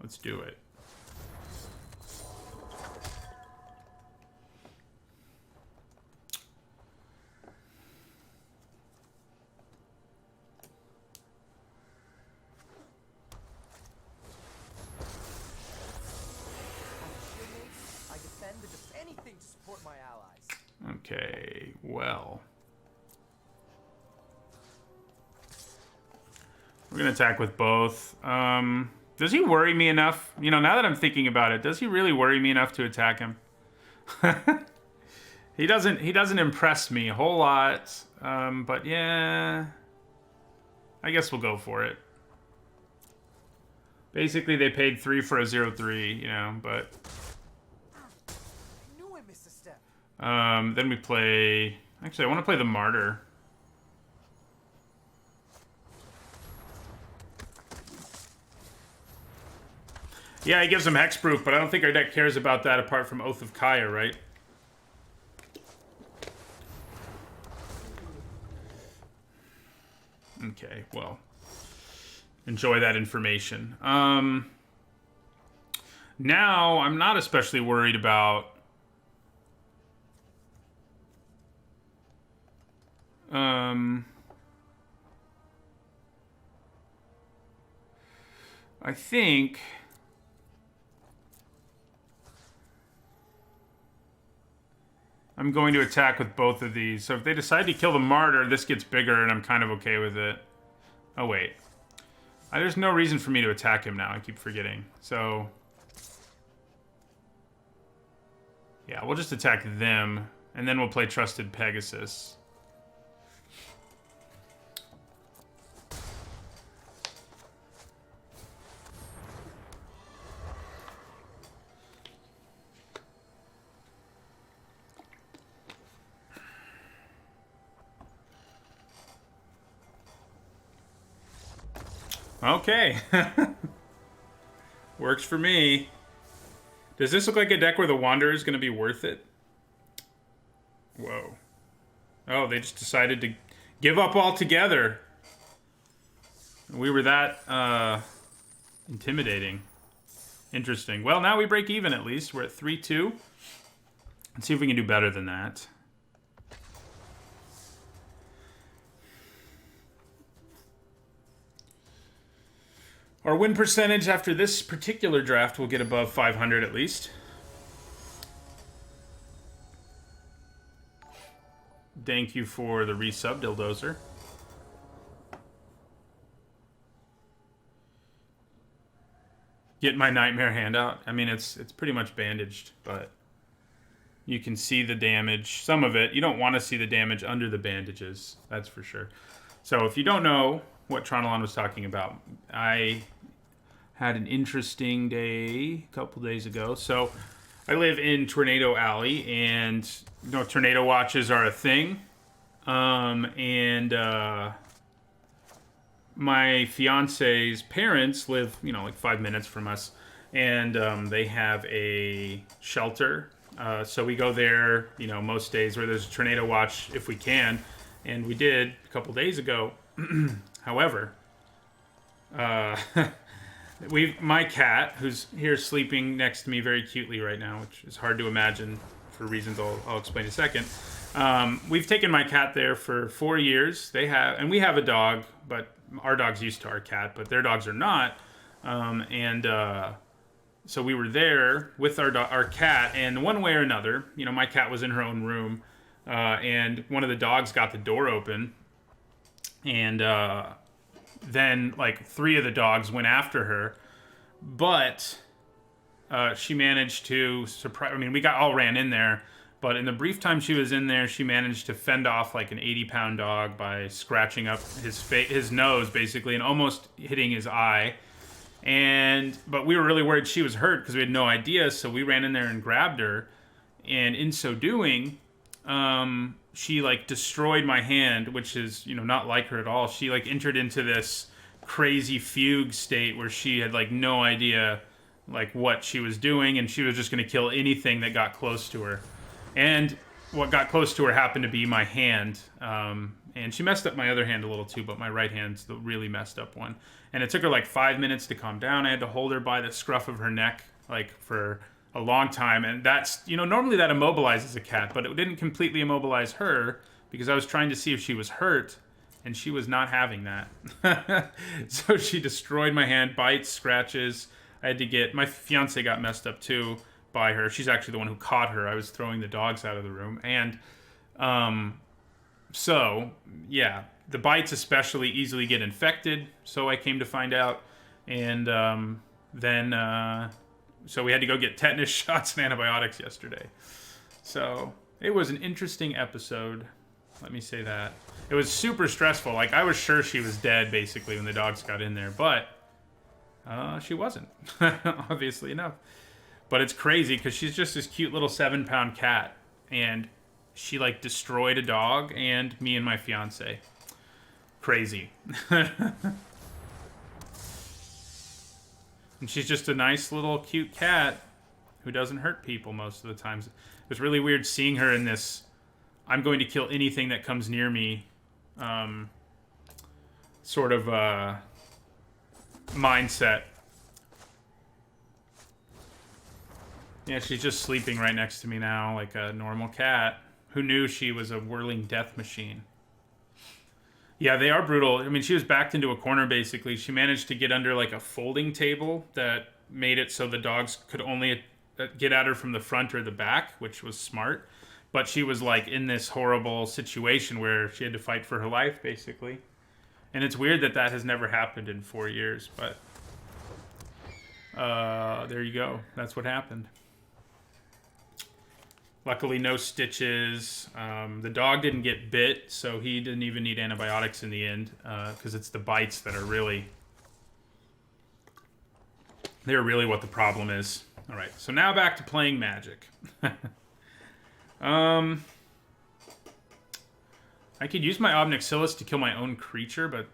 Let's do it. I defend and do anything to support my allies. Okay, well. We're going to attack with both. Does he worry me enough? You know, now that I'm thinking about it, does he really worry me enough to attack him? He doesn't impress me a whole lot. But yeah, I guess we'll go for it. Basically, they paid 3 for a 0/3, you know, but... I knew I missed a step. Then we play... Actually, I want to play the Martyr. Yeah, he gives him Hexproof, but I don't think our deck cares about that apart from Oath of Kaya, right? Okay, well. Enjoy that information. Now, I'm not especially worried about... I think... I'm going to attack with both of these. So if they decide to kill the Martyr, this gets bigger, and I'm kind of okay with it. Oh, wait. There's no reason for me to attack him now. I keep forgetting. So... yeah, we'll just attack them, and then we'll play Trusted Pegasus. Okay. Works for me. Does this look like a deck where the Wanderer is going to be worth it? Whoa. Oh, they just decided to give up altogether. We were that intimidating. Interesting. Well, now we break even at least. We're at 3-2. Let's see if we can do better than that. Our win percentage after this particular draft will get above 500 at least. Thank you for the resub, Dildozer. Get my Nightmare hand out. I mean, it's pretty much bandaged, but you can see the damage. Some of it. You don't want to see the damage under the bandages. That's for sure. So if you don't know what Tronalon was talking about, I had an interesting day a couple days ago. So I live in Tornado Alley, and you know, tornado watches are a thing. My fiance's parents live, you know, like 5 minutes from us, and they have a shelter. So we go there, you know, most days where there's a tornado watch if we can, and we did a couple days ago. However, my cat, who's here sleeping next to me very cutely right now, which is hard to imagine for reasons I'll explain in a second. We've taken my cat there for 4 years. And we have a dog, but our dog's used to our cat, but their dogs are not. So we were there with our cat, and one way or another, you know, my cat was in her own room. and one of the dogs got the door open, and then like 3 of the dogs went after her, but she managed to surprise. I mean, we all ran in there, but in the brief time she was in there, she managed to fend off like an 80-pound dog by scratching up his nose basically, and almost hitting his eye. But we were really worried she was hurt because we had no idea, so we ran in there and grabbed her, and in so doing, she like destroyed my hand, which is, you know, not like her at all. She like entered into this crazy fugue state where she had like no idea like what she was doing, and she was just going to kill anything that got close to her. And what got close to her happened to be my hand. And she messed up my other hand a little too, but my right hand's the really messed up one. And it took her like 5 minutes to calm down. I had to hold her by the scruff of her neck like for a long time. And that's, you know, normally that immobilizes a cat, but it didn't completely immobilize her because I was trying to see if she was hurt, and she was not having that. So she destroyed my hand, bites, scratches. I had to get, my fiance got messed up too by her. She's actually the one who caught her. I was throwing the dogs out of the room. And so, yeah, the bites especially easily get infected, so I came to find out. And so we had to go get tetanus shots and antibiotics yesterday. So it was an interesting episode. Let me say that. It was super stressful. Like, I was sure she was dead, basically, when the dogs got in there. But she wasn't, obviously enough. But it's crazy because she's just this cute little 7-pound cat. And she, like, destroyed a dog and me and my fiance. Crazy. And she's just a nice little cute cat who doesn't hurt people most of the times. It was really weird seeing her in this I'm going to kill anything that comes near me sort of mindset. Yeah, she's just sleeping right next to me now like a normal cat. Who knew she was a whirling death machine? Yeah, they are brutal. I mean, she was backed into a corner, basically. She managed to get under, like, a folding table that made it so the dogs could only get at her from the front or the back, which was smart. But she was, like, in this horrible situation where she had to fight for her life, basically. And it's weird that that has never happened in 4 years, but there you go. That's what happened. Luckily, no stitches. The dog didn't get bit, so he didn't even need antibiotics in the end, because it's the bites that are really... They're really what the problem is. All right, so now back to playing Magic. I could use my Obnixilis to kill my own creature, but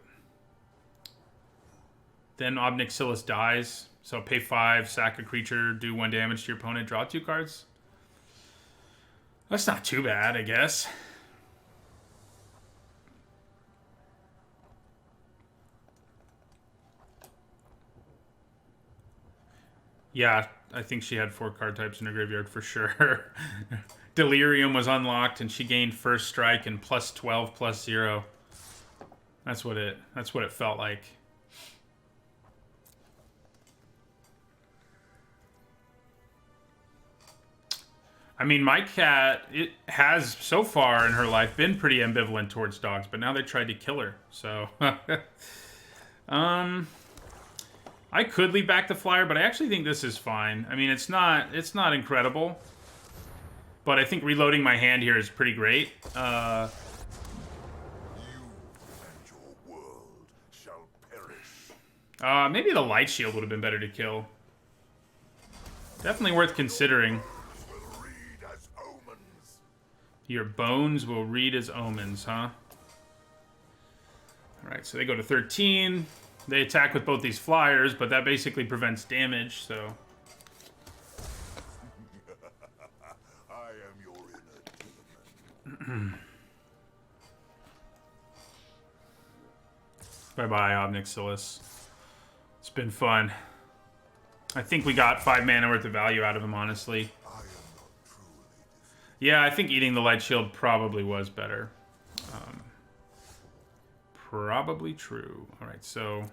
then Obnixilis dies. So pay 5, sack a creature, do 1 damage to your opponent, draw 2 cards. That's not too bad, I guess. Yeah, I think she had 4 card types in her graveyard for sure. Delirium was unlocked, and she gained first strike and plus 12, plus 0. That's what it felt like. I mean, my cat, it has, so far in her life, been pretty ambivalent towards dogs, but now they tried to kill her, so... I could leave back the flyer, but I actually think this is fine. I mean, it's not incredible, but I think reloading my hand here is pretty great. You and your world shall perish. Maybe the Light Shield would have been better to kill. Definitely worth considering. Will read as omens. Your bones will read as omens, huh? Alright, so they go to 13. They attack with both these flyers, but that basically prevents damage, so... I am your inner demon. Bye-bye, Obnixilis. It's been fun. I think we got 5 mana worth of value out of him, honestly. I am not truly defeated. Yeah, I think eating the Light Shield probably was better. Probably true. Alright, so...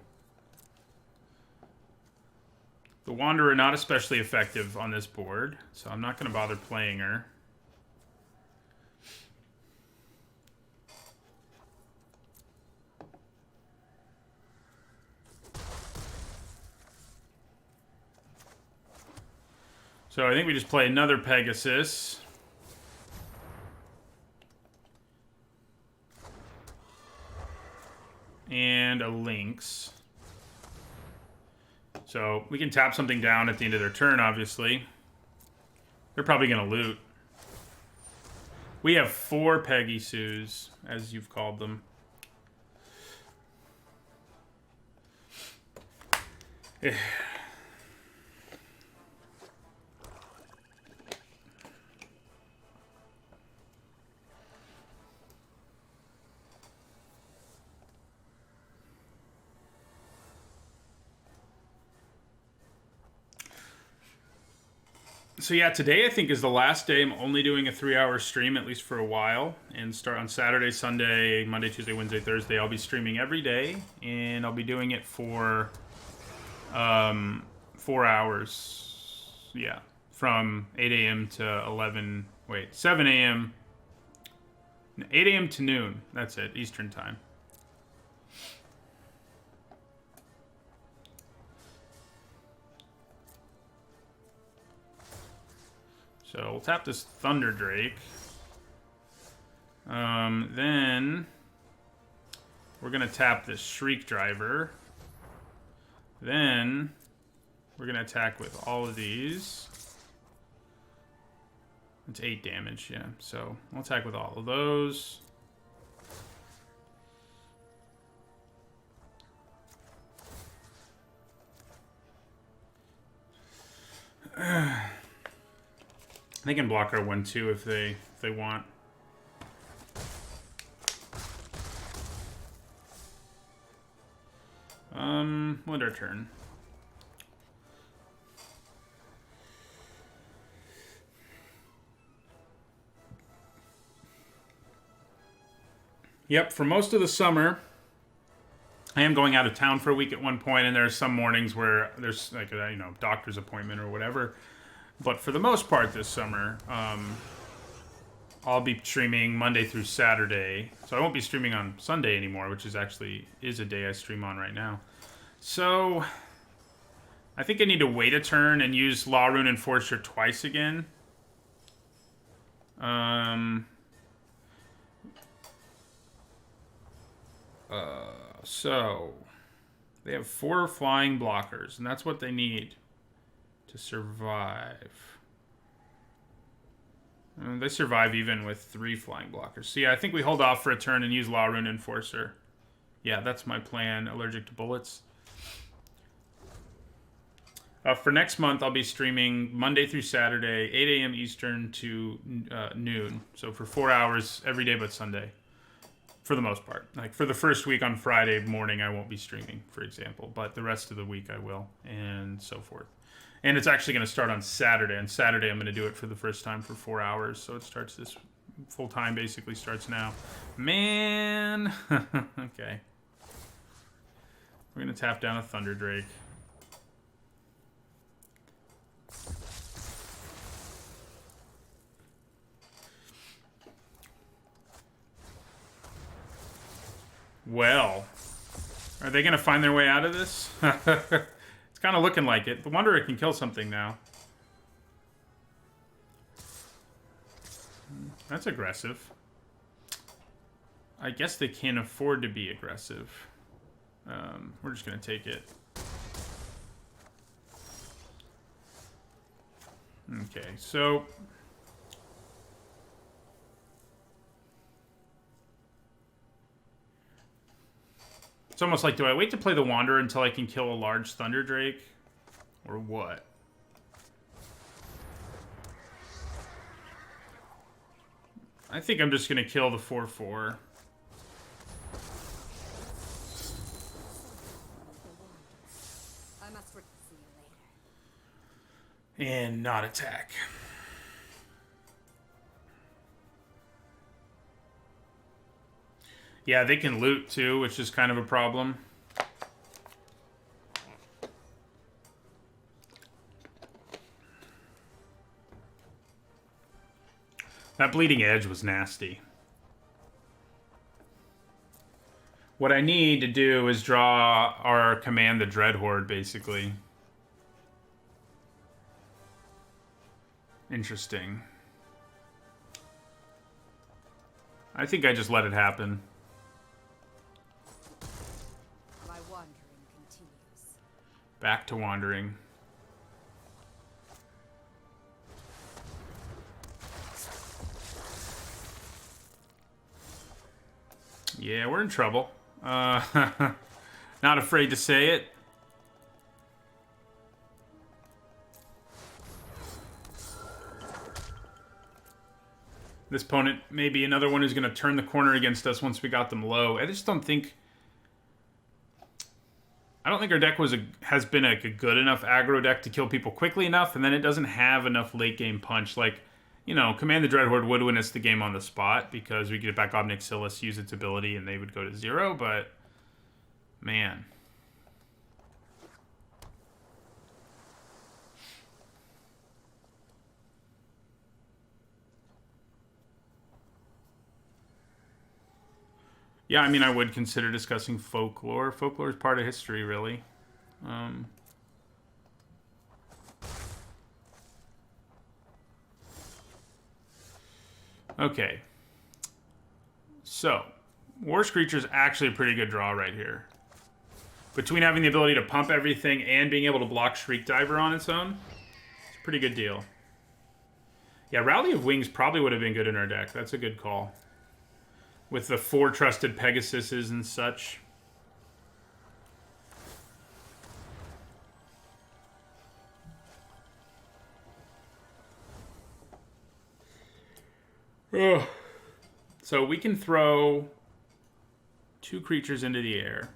The Wanderer, not especially effective on this board, so I'm not going to bother playing her. So I think we just play another Pegasus. And a Lynx. So we can tap something down at the end of their turn, obviously. They're probably going to loot. We have 4 Peggy Sues, as you've called them. So yeah, today I think is the last day. I'm only doing a 3-hour stream, at least for a while. And start on Saturday, Sunday, Monday, Tuesday, Wednesday, Thursday. I'll be streaming every day. And I'll be doing it for 4 hours. Yeah. From 8 a.m. to 7 a.m. 8 a.m. to noon. That's it, Eastern time. So we'll tap this Thunder Drake. Then we're going to tap this Shriek Driver. Then we're going to attack with all of these. It's 8 damage, yeah. So we'll attack with all of those. They can block our 1/2 if they want. What our turn? Yep, for most of the summer, I am going out of town for a week at one point, and there's some mornings where there's like a doctor's appointment or whatever. But for the most part this summer, I'll be streaming Monday through Saturday. So I won't be streaming on Sunday anymore, which is a day I stream on right now. So I think I need to wait a turn and use Law Rune Enforcer twice again. So they have 4 flying blockers, and that's what they need to survive. They survive even with 3 flying blockers. So yeah, I think we hold off for a turn and use Law Rune Enforcer. Yeah, that's my plan. Allergic to bullets. For next month, I'll be streaming Monday through Saturday, 8 a.m. Eastern to noon. So for 4 hours every day but Sunday. For the most part. Like for the first week on Friday morning, I won't be streaming, for example. But the rest of the week I will, and so forth. And it's actually going to start on Saturday. On Saturday, I'm going to do it for the first time for 4 hours. So it starts this full time, basically starts now. Man. Okay. We're going to tap down a Thunder Drake. Well, are they going to find their way out of this? It's kind of looking like it. The Wanderer can kill something now. That's aggressive. I guess they can't afford to be aggressive. We're just going to take it. Okay, so... It's almost like, do I wait to play the Wanderer until I can kill a large Thunder Drake? Or what? I think I'm just going to kill the 4/4. I must see you later. And not attack. Yeah, they can loot too, which is kind of a problem. That Bleeding Edge was nasty. What I need to do is draw our Command the Dread Horde, basically. Interesting. I think I just let it happen. My wandering continues. Back to wandering. Yeah, we're in trouble. Not afraid to say it. This opponent may be another one who's going to turn the corner against us once we got them low. I just don't think... I don't think our deck has been a good enough aggro deck to kill people quickly enough, and then it doesn't have enough late game punch. Like, you know, Command the Dreadhorde would win us the game on the spot because we get back Ob Nixilis, use its ability, and they would go to 0, but... Man. Yeah, I mean, I would consider discussing folklore. Folklore is part of history, really. Okay. So, War Screecher is actually a pretty good draw right here. Between having the ability to pump everything and being able to block Shriek Diver on its own, it's a pretty good deal. Yeah, Rally of Wings probably would have been good in our deck. That's a good call. With the 4 trusted Pegasuses and such. Ugh. So we can throw 2 creatures into the air.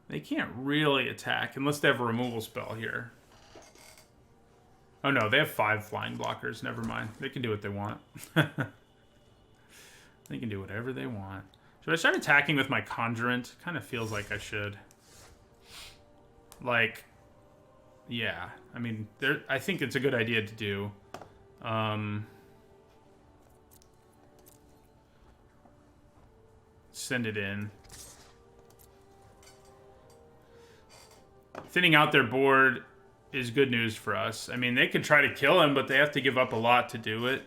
They can't really attack unless they have a removal spell here. Oh no, they have 5 flying blockers. Never mind. They can do what they want. They can do whatever they want. Should I start attacking with my Conjurant? Kind of feels like I should. Like, yeah. I mean, I think it's a good idea to do. Send it in. Thinning out their board is good news for us. I mean, they could try to kill him, but they have to give up a lot to do it.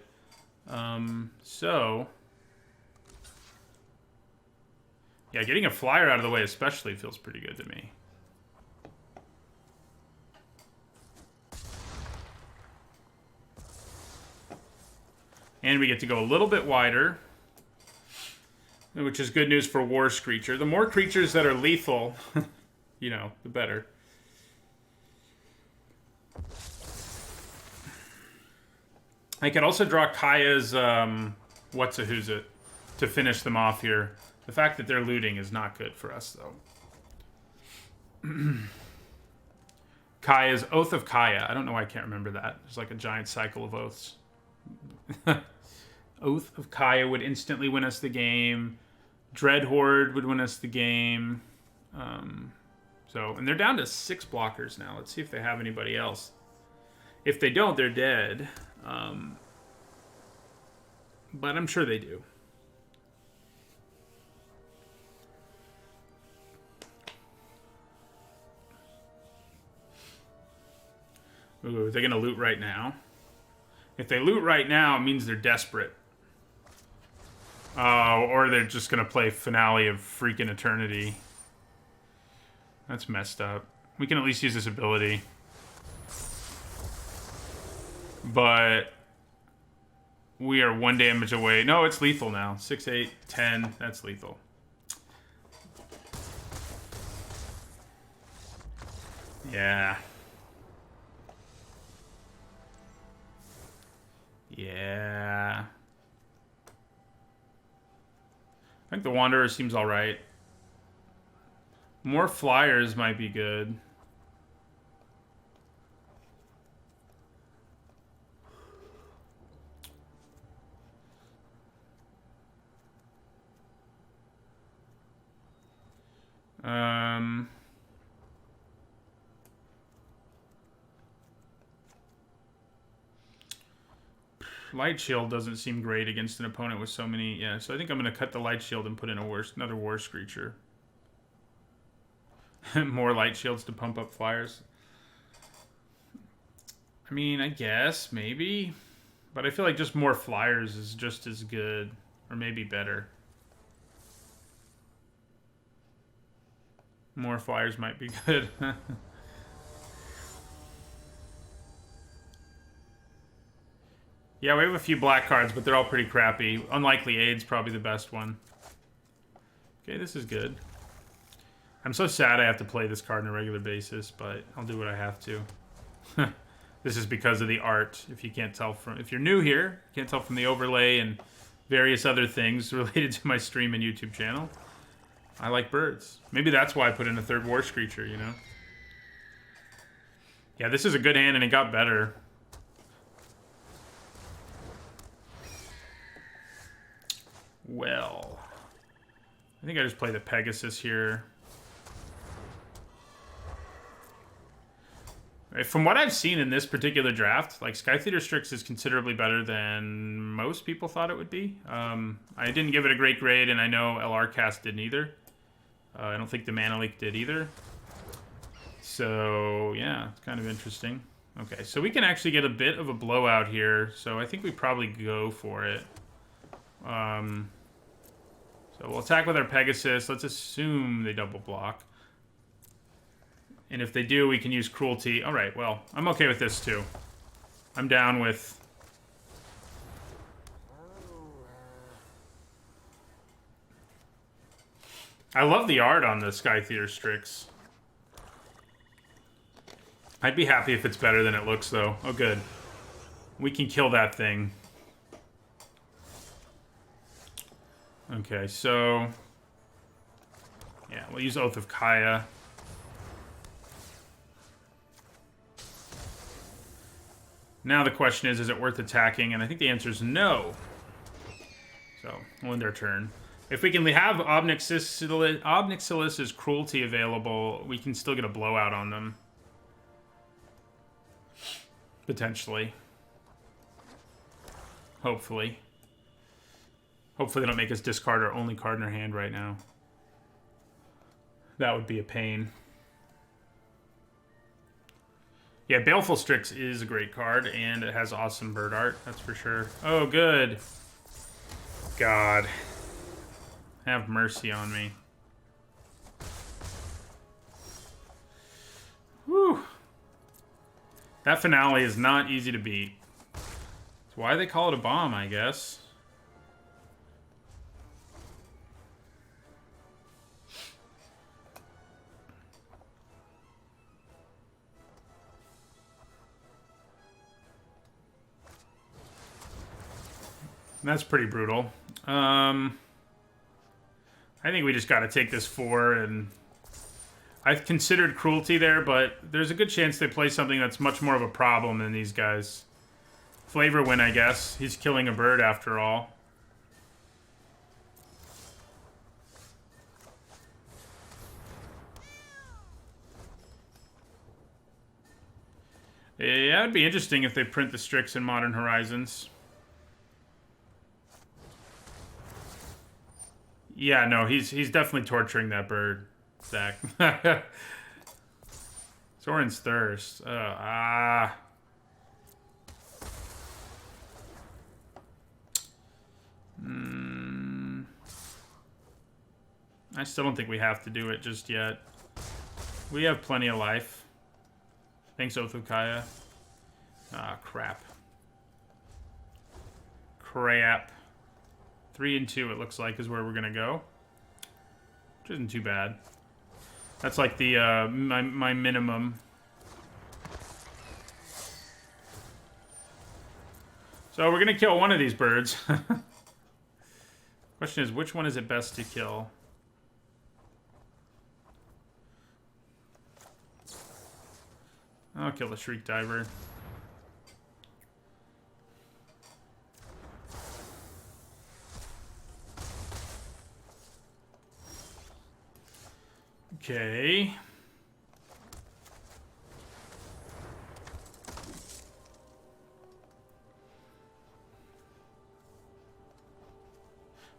So... Yeah, getting a flyer out of the way especially feels pretty good to me. And we get to go a little bit wider, which is good news for War Screecher. The more creatures that are lethal, you know, the better. I could also draw Kaya's What's-A-Who's-It to finish them off here. The fact that they're looting is not good for us, though. Kaya's Oath of Kaya. I don't know why I can't remember that. There's like a giant cycle of oaths. Oath of Kaya would instantly win us the game. Dreadhorde would win us the game. And they're down to 6 blockers now. Let's see if they have anybody else. If they don't, they're dead. But I'm sure they do. Ooh, are they going to loot right now? If they loot right now, it means they're desperate. Or they're just going to play Finale of freaking Eternity. That's messed up. We can at least use this ability. But we are 1 damage away. No, it's lethal now. 6, 8, 10. That's lethal. Yeah. Yeah. I think the Wanderer seems alright. More flyers might be good. Light Shield doesn't seem great against an opponent with so many... Yeah, so I think I'm going to cut the Light Shield and put in another War Screecher. More Light Shields to pump up flyers. I mean, I guess, maybe. But I feel like just more flyers is just as good. Or maybe better. More flyers might be good. Yeah, we have a few black cards, but they're all pretty crappy. Unlikely Aid's probably the best one. Okay, this is good. I'm so sad I have to play this card on a regular basis, but I'll do what I have to. This is because of the art. If you can't tell from... If you're new here, can't tell from the overlay and various other things related to my stream and YouTube channel. I like birds. Maybe that's why I put in a third War Screecher, you know? Yeah, this is a good hand, and it got better. Well, I think I just play the Pegasus here. From what I've seen in this particular draft, like Sky Theater Strix is considerably better than most people thought it would be. I didn't give it a great grade, and I know LR Cast didn't either. I don't think the Mana Leak did either. So, yeah, it's kind of interesting. Okay, so we can actually get a bit of a blowout here, so I think we probably go for it. So we'll attack with our Pegasus. Let's assume they double block. And if they do, we can use Cruelty. All right, well, I'm okay with this too. I'm down with... I love the art on the Sky Theater Strix. I'd be happy if it's better than it looks, though. Oh, good. We can kill that thing. Okay, so... yeah, we'll use Oath of Kaya. Now the question is it worth attacking? And I think the answer is no. So, we'll end our turn. If we can have Obnixilis's Cruelty available, we can still get a blowout on them. Potentially. Hopefully. Hopefully they don't make us discard our only card in our hand right now. That would be a pain. Yeah, Baleful Strix is a great card, and it has awesome bird art, that's for sure. Oh, good. God. Have mercy on me. Whew. That finale is not easy to beat. That's why they call it a bomb, I guess. That's pretty brutal. I think we just got to take this 4, and I've considered Cruelty there, but there's a good chance they play something that's much more of a problem than these guys. Flavor Win, I guess. He's killing a bird after all. Yeah, it'd be interesting if they print the Strix in Modern Horizons. Yeah, no, he's definitely torturing that bird, Zach. Soren's Thirst. I still don't think we have to do it just yet. We have plenty of life. Thanks, Oath of Kaya. Ah, crap. Crap. 3 and 2, it looks like, is where we're gonna go. Which isn't too bad. That's like the my minimum. So we're gonna kill one of these birds. Question is, which one is it best to kill? I'll kill the Shriek Diver. Okay.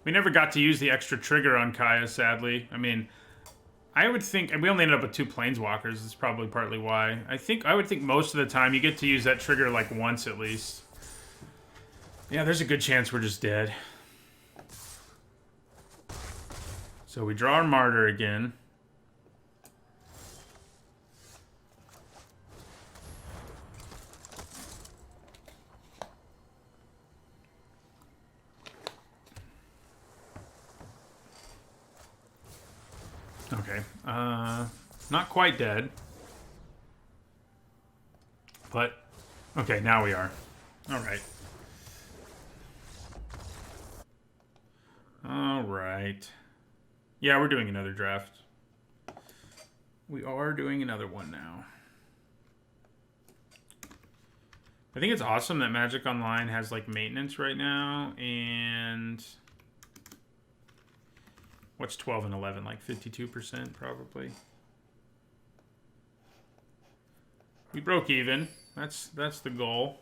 We never got to use the extra trigger on Kaya, sadly. I mean, I would think, and we only ended up with 2 planeswalkers. That's probably partly why. I would think most of the time you get to use that trigger like once at least. Yeah, there's a good chance we're just dead. So we draw our Martyr again. Okay, not quite dead. But, okay, now we are. Alright. Alright. Yeah, we're doing another draft. We are doing another one now. I think it's awesome that Magic Online has, like, maintenance right now, and... What's 12 and 11? Like 52% probably. We broke even. That's the goal.